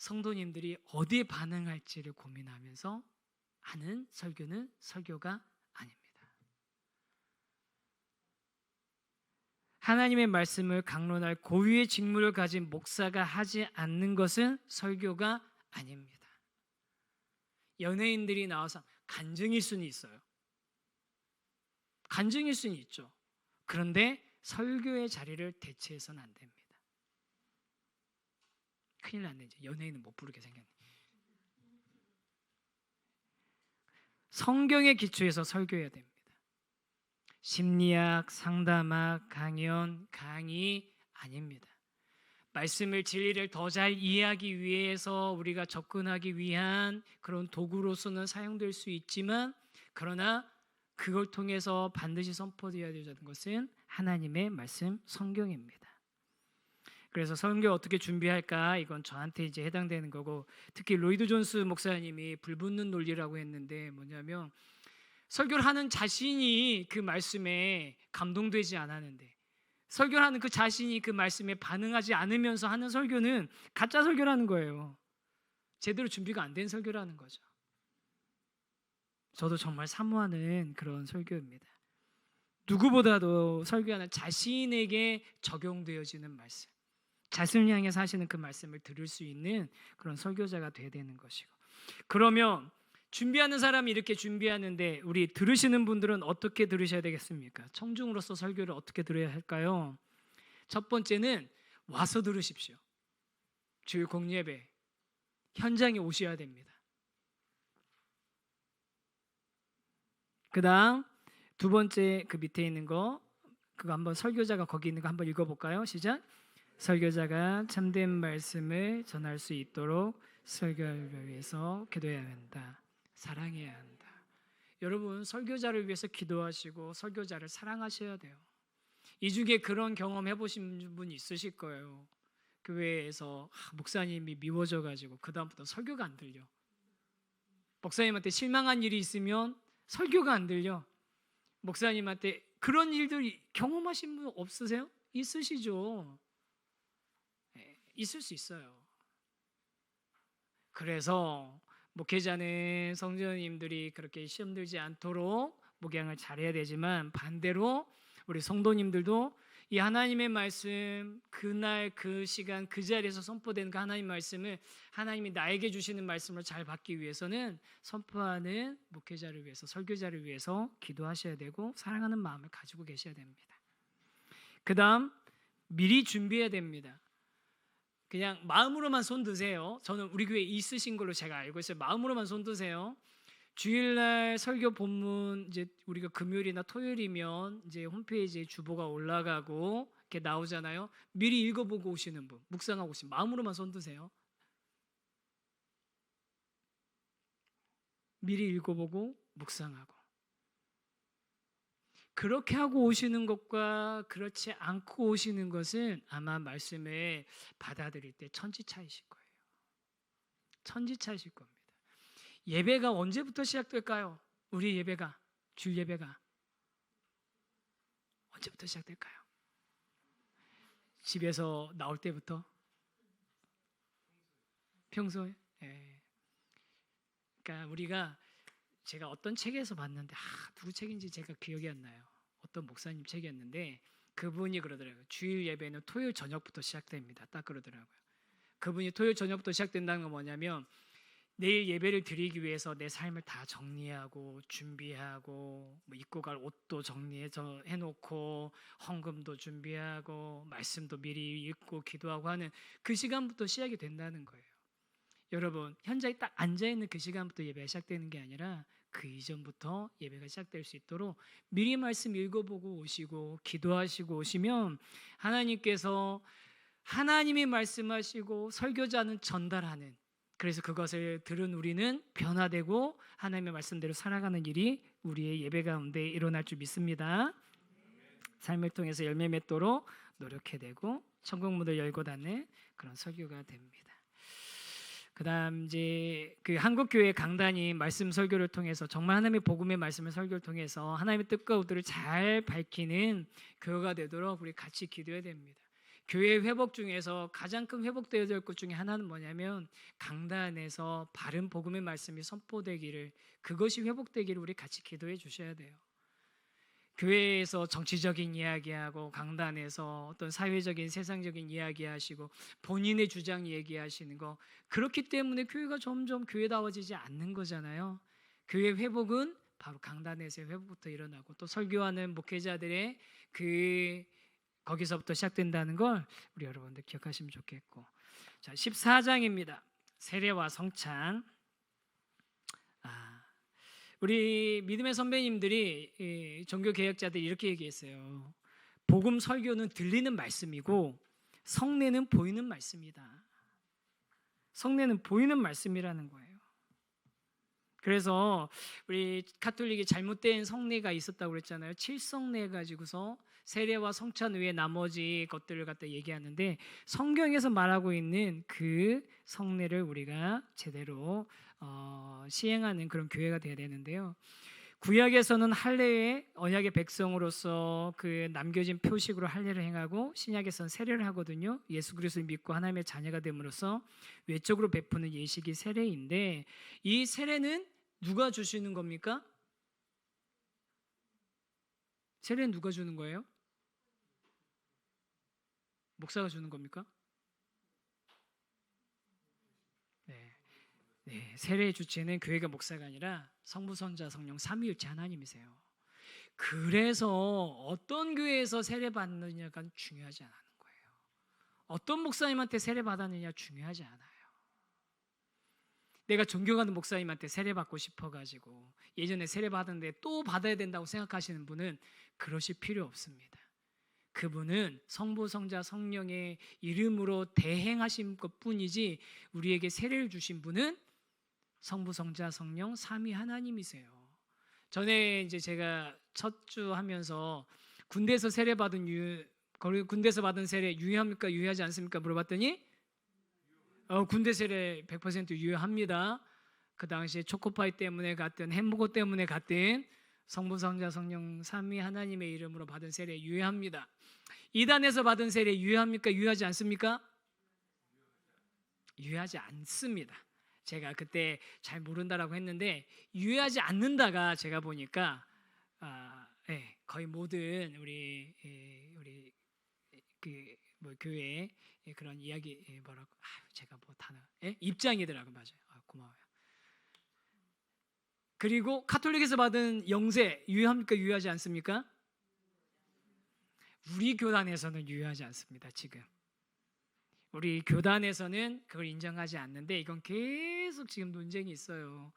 성도님들이 어디에 반응할지를 고민하면서 하는 설교는 설교가 아닙니다. 하나님의 말씀을 강론할 고유의 직무를 가진 목사가 하지 않는 것은 설교가 아닙니다. 연예인들이 나와서 간증일 수는 있어요. 간증일 수는 있죠. 그런데 설교의 자리를 대체해서는 안 됩니다. 큰일 났네. 이제 연예인은 못 부르게 생겼네. 성경의 기초에서 설교해야 됩니다. 심리학, 상담학, 강연, 강의 아닙니다. 말씀을 진리를 더 잘 이해하기 위해서 우리가 접근하기 위한 그런 도구로서는 사용될 수 있지만, 그러나 그걸 통해서 반드시 선포되어야 되는 것은 하나님의 말씀 성경입니다. 그래서 설교 어떻게 준비할까? 이건 저한테 이제 해당되는 거고, 특히 로이드 존스 목사님이 불붙는 논리라고 했는데 뭐냐면, 설교를 하는 자신이 그 말씀에 감동되지 않았는데, 설교를 하는 그 자신이 그 말씀에 반응하지 않으면서 하는 설교는 가짜 설교라는 거예요. 제대로 준비가 안 된 설교라는 거죠. 저도 정말 사모하는 그런 설교입니다. 누구보다도 설교하는 자신에게 적용되어지는 말씀, 자신을 향해서 하시는 그 말씀을 들을 수 있는 그런 설교자가 되어야 되는 것이고, 그러면 준비하는 사람이 이렇게 준비하는데 우리 들으시는 분들은 어떻게 들으셔야 되겠습니까? 청중으로서 설교를 어떻게 들어야 할까요? 첫 번째는 와서 들으십시오. 주일 공예배 현장에 오셔야 됩니다. 그 다음 두 번째 그 밑에 있는 거, 그거 한번 설교자가 거기 있는 거 한번 읽어볼까요? 시작. 설교자가 참된 말씀을 전할 수 있도록 설교를 위해서 기도해야 한다. 사랑해야 한다. 여러분, 설교자를 위해서 기도하시고 설교자를 사랑하셔야 돼요. 이 중에 그런 경험 해보신 분 있으실 거예요. 교회에서 목사님이 미워져가지고 그 다음부터 설교가 안 들려. 목사님한테 실망한 일이 있으면 설교가 안 들려. 목사님한테 그런 일들 경험하신 분 없으세요? 있으시죠? 네, 있을 수 있어요. 그래서 목회자는 성도님들이 그렇게 시험 들지 않도록 목양을 잘해야 되지만, 반대로 우리 성도님들도 이 하나님의 말씀, 그날 그 시간 그 자리에서 선포된 그 하나님의 말씀을, 하나님이 나에게 주시는 말씀을 잘 받기 위해서는 선포하는 목회자를 위해서, 설교자를 위해서 기도하셔야 되고 사랑하는 마음을 가지고 계셔야 됩니다. 그 다음 미리 준비해야 됩니다. 그냥 마음으로만 손 드세요. 저는 우리 교회에 있으신 걸로 제가 알고 있어요. 마음으로만 손 드세요. 주일날 설교 본문 이제 우리가 금요일이나 토요일이면 이제 홈페이지에 주보가 올라가고 이렇게 나오잖아요. 미리 읽어보고 오시는 분, 묵상하고 오시는, 마음으로만 손 드세요. 미리 읽어보고 묵상하고. 그렇게 하고 오시는 것과 그렇지 않고 오시는 것은 아마 말씀을 받아들일 때 천지차이실 거예요. 천지차이실 겁니다. 예배가 언제부터 시작될까요? 우리 예배가, 주일 예배가 언제부터 시작될까요? 집에서 나올 때부터? 평소에? 예. 그러니까 우리가, 제가 어떤 책에서 봤는데 누구 책인지 제가 기억이 안 나요. 어떤 목사님 책이었는데 그분이 그러더라고요. 주일 예배는 토요일 저녁부터 시작됩니다. 딱 그러더라고요. 그분이 토요일 저녁부터 시작된다는 건 뭐냐면, 내일 예배를 드리기 위해서 내 삶을 다 정리하고 준비하고, 뭐 입고 갈 옷도 정리해놓고 헌금도 준비하고 말씀도 미리 읽고 기도하고 하는 그 시간부터 시작이 된다는 거예요. 여러분, 현장에 딱 앉아있는 그 시간부터 예배가 시작되는 게 아니라 그 이전부터 예배가 시작될 수 있도록 미리 말씀 읽어보고 오시고 기도하시고 오시면, 하나님께서 하나님이 말씀하시고 설교자는 전달하는, 그래서 그것을 들은 우리는 변화되고 하나님의 말씀대로 살아가는 일이 우리의 예배 가운데 일어날 줄 믿습니다. 삶을 통해서 열매 맺도록 노력해내고 천국 문을 열고 닫는 그런 설교가 됩니다. 그다음 이제 그 한국교회 강단이 말씀 설교를 통해서 정말 하나님의 복음의 말씀을 설교를 통해서 하나님의 뜻과 의도를 잘 밝히는 교회가 되도록 우리 같이 기도해야 됩니다. 교회 회복 중에서 가장 큰 회복되어야 될 것 중에 하나는 뭐냐면 강단에서 바른 복음의 말씀이 선포되기를, 그것이 회복되기를 우리 같이 기도해 주셔야 돼요. 교회에서 정치적인 이야기하고 강단에서 어떤 사회적인 세상적인 이야기하시고 본인의 주장 얘기하시는 거, 그렇기 때문에 교회가 점점 교회다워지지 않는 거잖아요. 교회 회복은 바로 강단에서의 회복부터 일어나고 또 설교하는 목회자들의 거기서부터 시작된다는 걸 우리 여러분들 기억하시면 좋겠고. 자, 14장입니다. 세례와 성찬. 우리 믿음의 선배님들이, 종교 개혁자들이 이렇게 얘기했어요. 복음 설교는 들리는 말씀이고 성례는 보이는 말씀이다. 성례는 보이는 말씀이라는 거예요. 그래서 우리 가톨릭이 잘못된 성례가 있었다고 그랬잖아요. 칠성례 가지고서 세례와 성찬 외에 나머지 것들을 갖다 얘기하는데, 성경에서 말하고 있는 그 성례를 우리가 제대로 시행하는 그런 교회가 되어야 되는데요. 구약에서는 할례에 언약의 백성으로서 그 남겨진 표식으로 할례를 행하고, 신약에서는 세례를 하거든요. 예수 그리스도를 믿고 하나님의 자녀가 됨으로써 외적으로 베푸는 예식이 세례인데, 이 세례는 누가 주시는 겁니까? 세례는 누가 주는 거예요? 목사가 주는 겁니까? 네, 세례의 주체는 교회가 목사가 아니라 성부, 성자, 성령 삼위일체 하나님이세요. 그래서 어떤 교회에서 세례 받느냐가 중요하지 않은 거예요. 어떤 목사님한테 세례 받았느냐 중요하지 않아요. 내가 존경하는 목사님한테 세례 받고 싶어가지고 예전에 세례 받았는데 또 받아야 된다고 생각하시는 분은 그러실 필요 없습니다. 그분은 성부, 성자, 성령의 이름으로 대행하신 것뿐이지, 우리에게 세례를 주신 분은 성부, 성자, 성령 삼위 하나님이세요. 전에 이제 제가 첫 주 하면서 군대에서 세례 받은 군대에서 받은 세례 유효합니까? 유효하지 않습니까? 물어봤더니 군대 세례 100% 유효합니다. 그 당시에 초코파이 때문에 갔든 햄버거 때문에 갔든 성부, 성자, 성령 삼위 하나님의 이름으로 받은 세례 유효합니다. 이단에서 받은 세례 유효합니까? 유효하지 않습니까? 유효하지 않습니다. 제가 그때 잘 모른다라고 했는데 유효하지 않는다가 제가 보니까 거의 모든 우리 교회 그런 이야기 뭐라고 제가 뭐 단어 입장이더라고. 맞아요. 고마워요. 그리고 카톨릭에서 받은 영세 유효합니까? 유효하지 않습니까? 우리 교단에서는 유효하지 않습니다. 지금 우리 교단에서는 그걸 인정하지 않는데, 이건 계속 지금 논쟁이 있어요.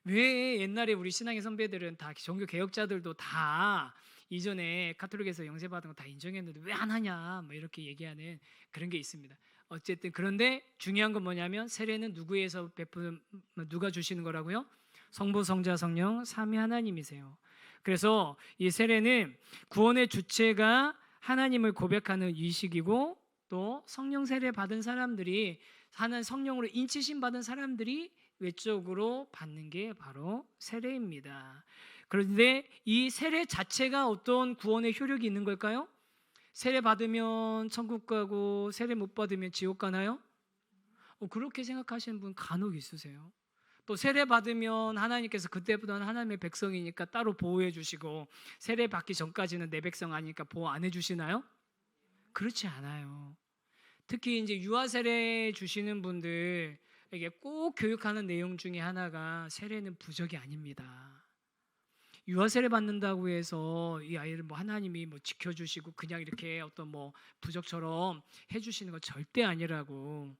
왜 옛날에 우리 신앙의 선배들은 다 종교 개혁자들도 다 이전에 카톨릭에서 영세 받은 거 다 인정했는데 왜 안 하냐 뭐 이렇게 얘기하는 그런 게 있습니다. 어쨌든 그런데 중요한 건 뭐냐면 세례는 누구에서 베푸는, 누가 주시는 거라고요? 성부, 성자, 성령 삼위 하나님이세요. 그래서 이 세례는 구원의 주체가 하나님을 고백하는仪式이고, 또 성령 세례 받은 사람들이, 하나님 성령으로 인치심 받은 사람들이 외적으로 받는 게 바로 세례입니다. 그런데 이 세례 자체가 어떤 구원의 효력이 있는 걸까요? 세례 받으면 천국 가고 세례 못 받으면 지옥 가나요? 그렇게 생각하시는 분 간혹 있으세요. 또 세례 받으면 하나님께서 그때부터는 하나님의 백성이니까 따로 보호해 주시고, 세례 받기 전까지는 내 백성 아니니까 보호 안 해 주시나요? 그렇지 않아요. 특히 이제 유아 세례 주시는 분들에게 꼭 교육하는 내용 중에 하나가 세례는 부적이 아닙니다. 유아 세례 받는다고 해서 이 아이를 뭐 하나님이 뭐 지켜주시고 그냥 이렇게 어떤 뭐 부적처럼 해주시는 거 절대 아니라고.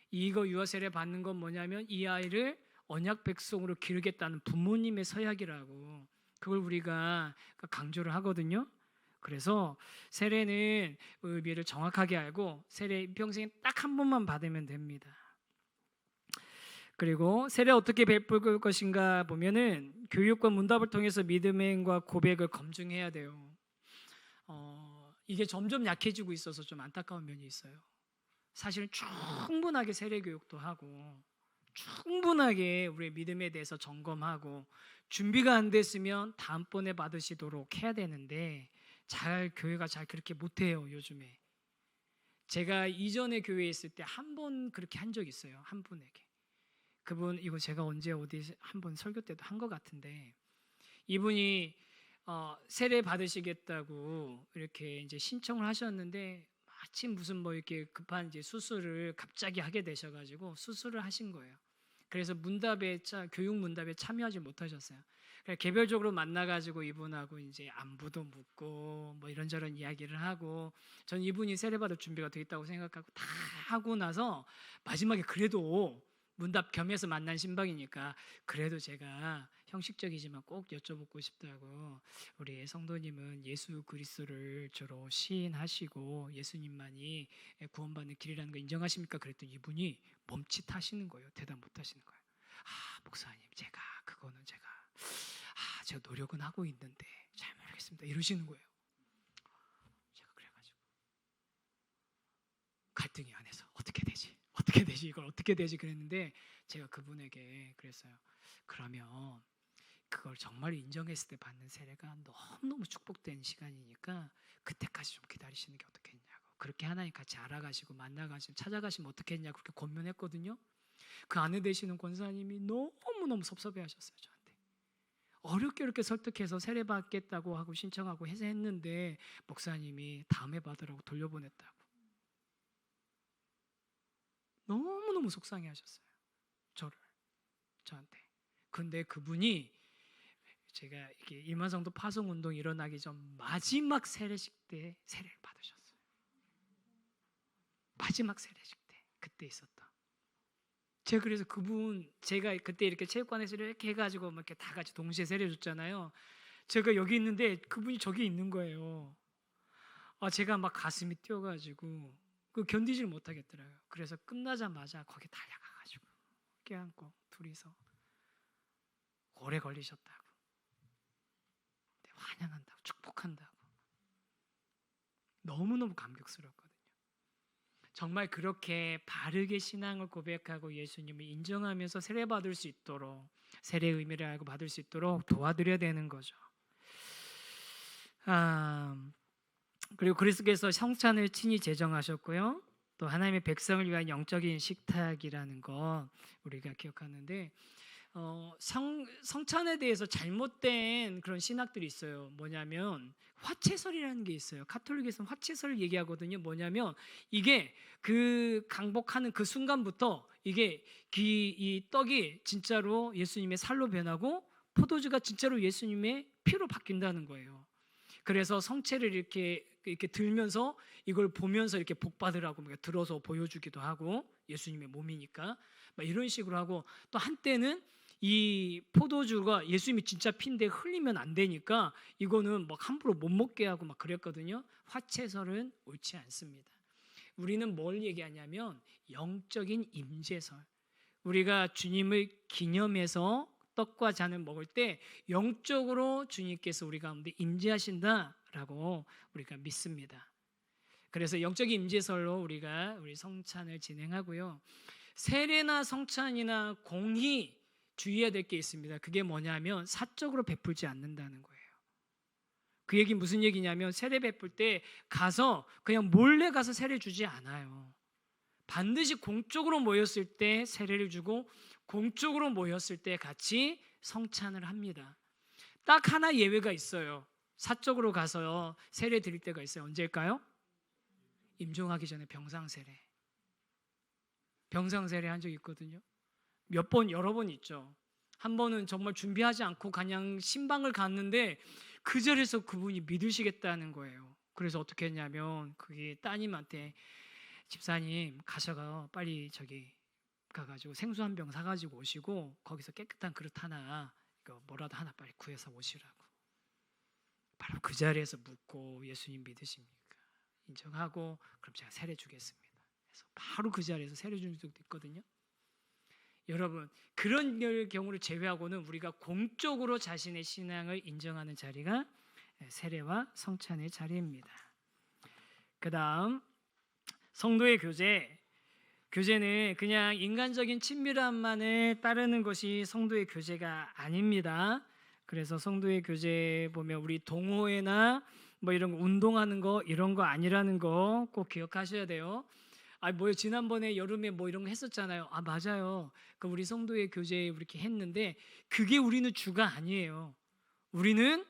이거 유아 세례 받는 건 뭐냐면 이 아이를 언약 백성으로 기르겠다는 부모님의 서약이라고. 그걸 우리가 강조를 하거든요. 그래서 세례는 의미를 정확하게 알고 세례 평생에 딱 한 번만 받으면 됩니다. 그리고 세례 어떻게 베풀 것인가 보면은 교육과 문답을 통해서 믿음의 행과 고백을 검증해야 돼요. 이게 점점 약해지고 있어서 좀 안타까운 면이 있어요. 사실 충분하게 세례 교육도 하고 충분하게 우리의 믿음에 대해서 점검하고 준비가 안 됐으면 다음번에 받으시도록 해야 되는데 교회가 잘 그렇게 못해요. 요즘에 제가 이전에 교회에 있을 때 한 번 그렇게 한 적이 있어요. 한 분에게. 그분 이거 제가 언제 어디 한 번 설교 때도 한 것 같은데 이분이 세례 받으시겠다고 이렇게 이제 신청을 하셨는데 마침 무슨 뭐 이렇게 급한 이제 수술을 갑자기 하게 되셔가지고 수술을 하신 거예요. 그래서 교육 문답에 참여하지 못하셨어요. 그래서 개별적으로 만나가지고 이분하고 이제 안부도 묻고 뭐 이런저런 이야기를 하고 전 이분이 세례받을 준비가 돼 있다고 생각하고 다 하고 나서 마지막에 그래도 문답 겸해서 만난 신방이니까 그래도 제가 형식적이지만 꼭 여쭤보고 싶다고 우리 성도님은 예수 그리스도를 주로 시인하시고 예수님만이 구원받는 길이라는 거 인정하십니까? 그랬더니 이분이 멈칫하시는 거예요. 대답 못 하시는 거예요. 목사님 제가 제가 노력은 하고 있는데 잘 모르겠습니다. 이러시는 거예요. 제가 그래가지고 갈등이 안에서 어떻게 되지 이걸 어떻게 되지 그랬는데 제가 그분에게 그랬어요. 그러면 그걸 정말 인정했을 때 받는 세례가 너무너무 축복된 시간이니까 그때까지 좀 기다리시는 게 어떻겠냐고. 그렇게 하나님 같이 알아가시고 만나가시고 찾아가시면 어떻겠냐고 그렇게 권면했거든요. 그 아내 되시는 권사님이 너무너무 섭섭해하셨어요. 저한테 어렵게 설득해서 세례 받겠다고 하고 신청하고 해서 했는데 목사님이 다음에 받으라고 돌려보냈다고 너무너무 속상해하셨어요. 저한테. 근데 그분이 제가 이게 일만성도 파송 운동 일어나기 전 마지막 세례식 때 세례를 받으셨어요. 마지막 세례식 때 그때 있었다. 제가 그래서 제가 그때 이렇게 체육관에서 이렇게 해가지고 막 이렇게 다 같이 동시에 세례 줬잖아요. 제가 여기 있는데 그분이 저기 있는 거예요. 제가 막 가슴이 뛰어가지고 견디질 못하겠더라고요. 그래서 끝나자마자 거기 달려가가지고 껴안고 둘이서 오래 걸리셨다고, 환영한다고, 축복한다고. 너무너무 감격스럽거든요. 정말 그렇게 바르게 신앙을 고백하고 예수님을 인정하면서 세례받을 수 있도록, 세례의 의미를 알고 받을 수 있도록 도와드려야 되는 거죠. 그리고 그리스도께서 성찬을 친히 제정하셨고요. 또 하나님의 백성을 위한 영적인 식탁이라는 거 우리가 기억하는데 성찬에 대해서 잘못된 그런 신학들이 있어요. 뭐냐면 화채설이라는 게 있어요. 가톨릭에서는 화채설을 얘기하거든요. 뭐냐면 이게 그 강복하는 그 순간부터 이게 이 떡이 진짜로 예수님의 살로 변하고 포도주가 진짜로 예수님의 피로 바뀐다는 거예요. 그래서 성체를 이렇게 들면서 이걸 보면서 이렇게 복 받으라고 들어서 보여주기도 하고 예수님의 몸이니까 막 이런 식으로 하고, 또 한때는 이 포도주가 예수님이 진짜 피인데 흘리면 안 되니까 이거는 막 함부로 못 먹게 하고 막 그랬거든요. 화채설은 옳지 않습니다. 우리는 뭘 얘기하냐면 영적인 임재설. 우리가 주님을 기념해서 떡과 잔을 먹을 때 영적으로 주님께서 우리 가운데 임재하신다라고 우리가 믿습니다. 그래서 영적인 임재설로 우리 성찬을 진행하고요. 세례나 성찬이나 공히 주의해야 될 게 있습니다. 그게 뭐냐면 사적으로 베풀지 않는다는 거예요. 그 얘기 무슨 얘기냐면 세례 베풀 때 가서 그냥 몰래 가서 세례 주지 않아요. 반드시 공적으로 모였을 때 세례를 주고 공적으로 모였을 때 같이 성찬을 합니다. 딱 하나 예외가 있어요. 사적으로 가서 세례 드릴 때가 있어요. 언제일까요? 임종하기 전에 병상세례. 병상세례 한 적 있거든요. 여러 번 있죠. 한 번은 정말 준비하지 않고 그냥 신방을 갔는데 그 자리에서 그분이 믿으시겠다는 거예요. 그래서 어떻게 했냐면 그게 따님한테 집사님 가셔가 빨리 저기 가가지고 생수 한 병 사가지고 오시고 거기서 깨끗한 그릇 하나 뭐라도 하나 빨리 구해서 오시라고. 바로 그 자리에서 묻고 예수님 믿으십니까? 인정하고 그럼 제가 세례 주겠습니다. 그래서 바로 그 자리에서 세례 준 적도 있거든요. 여러분 그런 경우를 제외하고는 우리가 공적으로 자신의 신앙을 인정하는 자리가 세례와 성찬의 자리입니다. 그 다음 성도의 교제는 그냥 인간적인 친밀함만을 따르는 것이 성도의 교제가 아닙니다. 그래서 성도의 교제 보면 우리 동호회나 뭐 이런 거 운동하는 거 이런 거 아니라는 거 꼭 기억하셔야 돼요. 뭐요? 지난번에 여름에 뭐 이런 거 했었잖아요. 맞아요. 그 우리 성도의 교제에 이렇게 했는데 그게 우리는 주가 아니에요. 우리는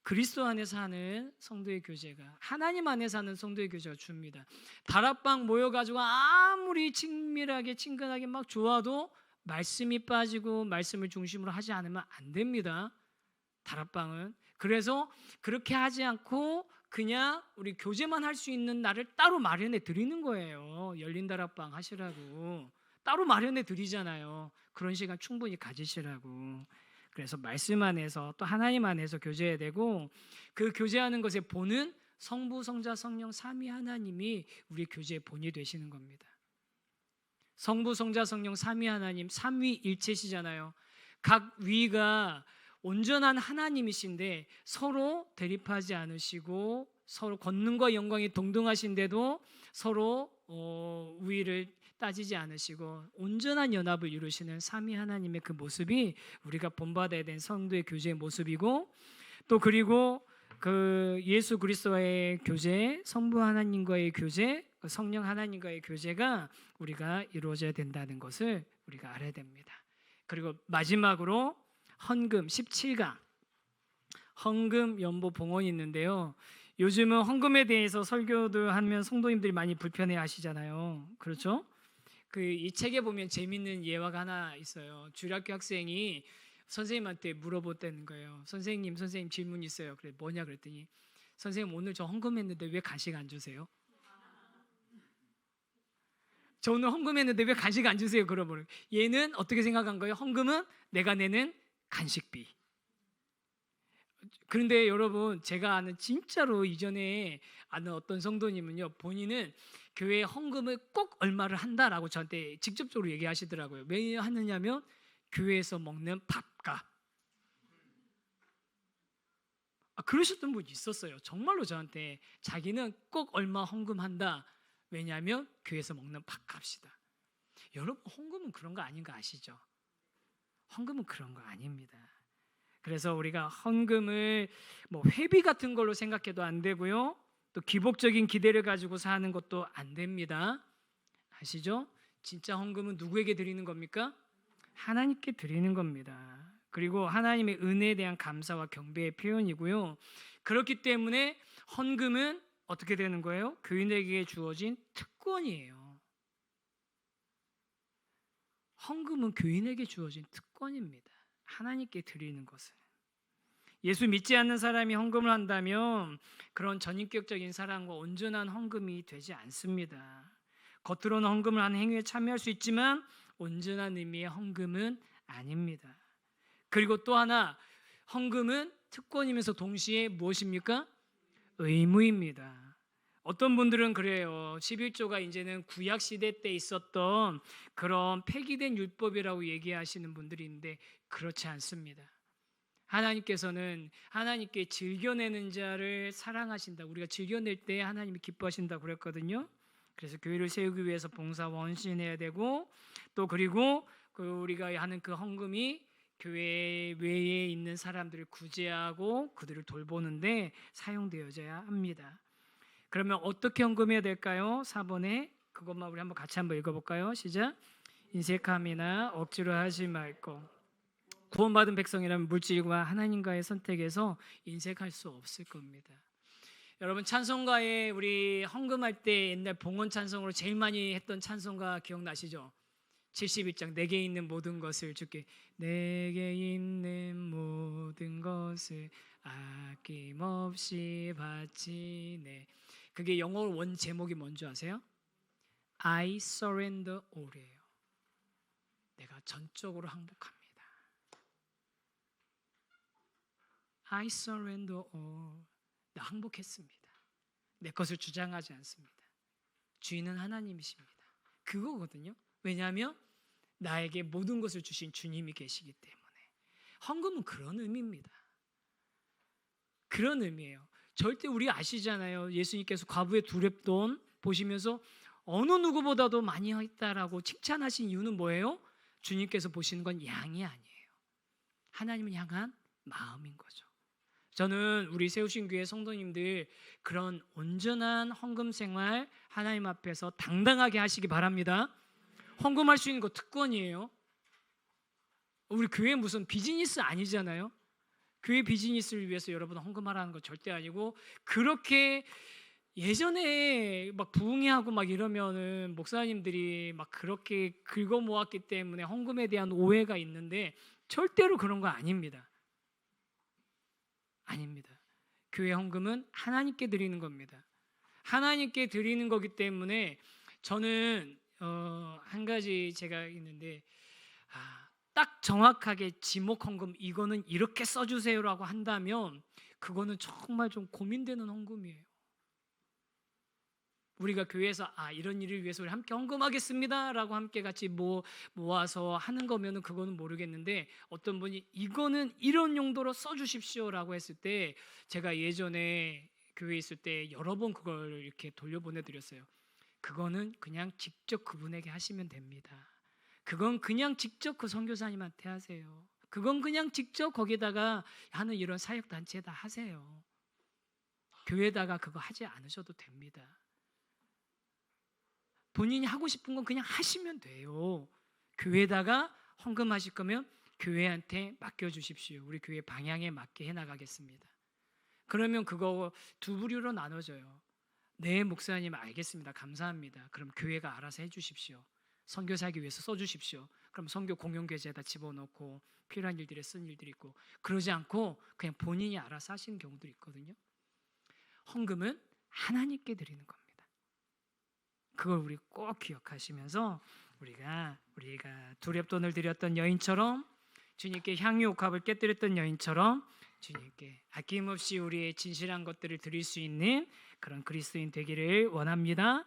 그리스도 안에 사는 성도의 교제가, 하나님 안에 사는 성도의 교제가 주입니다. 다락방 모여가지고 아무리 친밀하게 친근하게 막 좋아도 말씀이 빠지고 말씀을 중심으로 하지 않으면 안 됩니다. 다락방은. 그래서 그렇게 하지 않고 그냥 우리 교제만 할 수 있는 날을 따로 마련해 드리는 거예요. 열린 다락방 하시라고 따로 마련해 드리잖아요. 그런 시간 충분히 가지시라고. 그래서 말씀 안에서 또 하나님 안에서 교제해야 되고, 그 교제하는 것의 본은 성부, 성자, 성령 삼위 하나님이 우리 교제의 본이 되시는 겁니다. 성부, 성자, 성령 삼위 하나님, 삼위일체시잖아요. 각 위가 온전한 하나님이신데 서로 대립하지 않으시고 서로 권능과 영광이 동등하신데도 서로 우위를 따지지 않으시고 온전한 연합을 이루시는 삼위 하나님의 그 모습이 우리가 본받아야 된 성도의 교제의 모습이고, 또 그리고 그 예수 그리스도와의 교제, 성부 하나님과의 교제, 성령 하나님과의 교제가 우리가 이루어져야 된다는 것을 우리가 알아야 됩니다. 그리고 마지막으로 헌금 17강 헌금 연보 봉헌이 있는데요. 요즘은 헌금에 대해서 설교도 하면 성도님들이 많이 불편해 하시잖아요. 그렇죠? 이 책에 보면 재밌는 예화가 하나 있어요. 주일학교 학생이 선생님한테 물어봤다는 거예요. 선생님 질문 있어요. 그래, 뭐냐 그랬더니 선생님 오늘 저 헌금했는데 왜 간식 안 주세요? 저 오늘 헌금했는데 왜 간식 안 주세요? 그러면 얘는 어떻게 생각한 거예요? 헌금은 내가 내는 간식비. 그런데 여러분, 제가 아는 진짜로 이전에 아는 어떤 성도님은요, 본인은 교회 헌금을 꼭 얼마를 한다라고 저한테 직접적으로 얘기하시더라고요. 왜 하느냐면 교회에서 먹는 밥값. 그러셨던 분이 있었어요. 정말로 저한테 자기는 꼭 얼마 헌금한다. 왜냐하면 교회에서 먹는 밥값이다. 여러분, 헌금은 그런 거 아닌 거 아시죠? 헌금은 그런 거 아닙니다. 그래서 우리가 헌금을 뭐 회비 같은 걸로 생각해도 안 되고요. 또 기복적인 기대를 가지고 사는 것도 안 됩니다. 아시죠? 진짜 헌금은 누구에게 드리는 겁니까? 하나님께 드리는 겁니다. 그리고 하나님의 은혜에 대한 감사와 경배의 표현이고요. 그렇기 때문에 헌금은 어떻게 되는 거예요? 교인에게 주어진 특권이에요. 헌금은 교인에게 주어진 특권입니다. 하나님께 드리는 것은. 예수 믿지 않는 사람이 헌금을 한다면 그런 전인격적인 사랑과 온전한 헌금이 되지 않습니다. 겉으로는 헌금을 하는 행위에 참여할 수 있지만 온전한 의미의 헌금은 아닙니다. 그리고 또 하나, 헌금은 특권이면서 동시에 무엇입니까? 의무입니다. 어떤 분들은 그래요. 11조가 이제는 구약 시대 때 있었던 그런 폐기된 율법이라고 얘기하시는 분들이 있는데 그렇지 않습니다. 하나님께서는 하나님께 즐겨내는 자를 사랑하신다. 우리가 즐겨낼 때 하나님이 기뻐하신다고 그랬거든요. 그래서 교회를 세우기 위해서 봉사와 헌신해야 되고, 또 그리고 우리가 하는 그 헌금이 교회 외에 있는 사람들을 구제하고 그들을 돌보는데 사용되어져야 합니다. 그러면 어떻게 헌금해야 될까요? 4번에 그것만 우리 한번 같이 한번 읽어볼까요? 시작. 인색함이나 억지로 하지 말고. 구원받은 백성이라면 물질과 하나님과의 선택에서 인색할 수 없을 겁니다. 여러분, 찬송가에 우리 헌금할 때 옛날 봉헌 찬송으로 제일 많이 했던 찬송가 기억나시죠? 71장 내게 있는 모든 것을 주께, 내게 있는 모든 것을 아낌없이 바치네. 그게 영어 원 제목이 뭔지 아세요? I surrender all이에요. 내가 전적으로 항복합니다. I surrender all. 나 항복했습니다. 내 것을 주장하지 않습니다. 주인은 하나님이십니다. 그거거든요. 왜냐하면 나에게 모든 것을 주신 주님이 계시기 때문에. 헌금은 그런 의미입니다. 그런 의미예요. 절대 우리 아시잖아요. 예수님께서 과부의 두렙돈 보시면서 어느 누구보다도 많이 했다라고 칭찬하신 이유는 뭐예요? 주님께서 보시는 건 양이 아니에요. 하나님을 향한 마음인 거죠. 저는 우리 세우신 교회 성도님들 그런 온전한 헌금 생활 하나님 앞에서 당당하게 하시기 바랍니다. 헌금할 수 있는 거 특권이에요. 우리 교회 무슨 비즈니스 아니잖아요. 교회 비즈니스를 위해서 여러분 헌금하라는 거 절대 아니고, 그렇게 예전에 막 부흥회하고 막 이러면은 목사님들이 막 그렇게 긁어 모았기 때문에 헌금에 대한 오해가 있는데 절대로 그런 거 아닙니다. 아닙니다. 교회 헌금은 하나님께 드리는 겁니다. 하나님께 드리는 거기 때문에 저는 한 가지 제가 있는데, 딱 정확하게 지목 헌금 이거는 이렇게 써주세요라고 한다면 그거는 정말 좀 고민되는 헌금이에요. 우리가 교회에서 이런 일을 위해서 우리 함께 헌금하겠습니다라고 함께 같이 모아서 하는 거면은 그거는 모르겠는데, 어떤 분이 이거는 이런 용도로 써주십시오라고 했을 때, 제가 예전에 교회에 있을 때 여러 번 그걸 이렇게 돌려보내드렸어요. 그거는 그냥 직접 그분에게 하시면 됩니다. 그건 그냥 직접 그 선교사님한테 하세요. 그건 그냥 직접 거기다가 하는 이런 사역단체에다 하세요. 교회에다가 그거 하지 않으셔도 됩니다. 본인이 하고 싶은 건 그냥 하시면 돼요. 교회에다가 헌금하실 거면 교회한테 맡겨주십시오. 우리 교회 방향에 맞게 해나가겠습니다. 그러면 그거 두 부류로 나눠져요. 네, 목사님 알겠습니다. 감사합니다. 그럼 교회가 알아서 해주십시오. 선교사하기 위해서 써주십시오. 그럼 선교 공용계좌에다 집어넣고 필요한 일들에 쓴 일들이 있고, 그러지 않고 그냥 본인이 알아서 하시는 경우도 있거든요. 헌금은 하나님께 드리는 겁니다. 그걸 우리 꼭 기억하시면서 우리가 두렵돈을 드렸던 여인처럼, 주님께 향유 옥합을 깨뜨렸던 여인처럼 주님께 아낌없이 우리의 진실한 것들을 드릴 수 있는 그런 그리스도인 되기를 원합니다.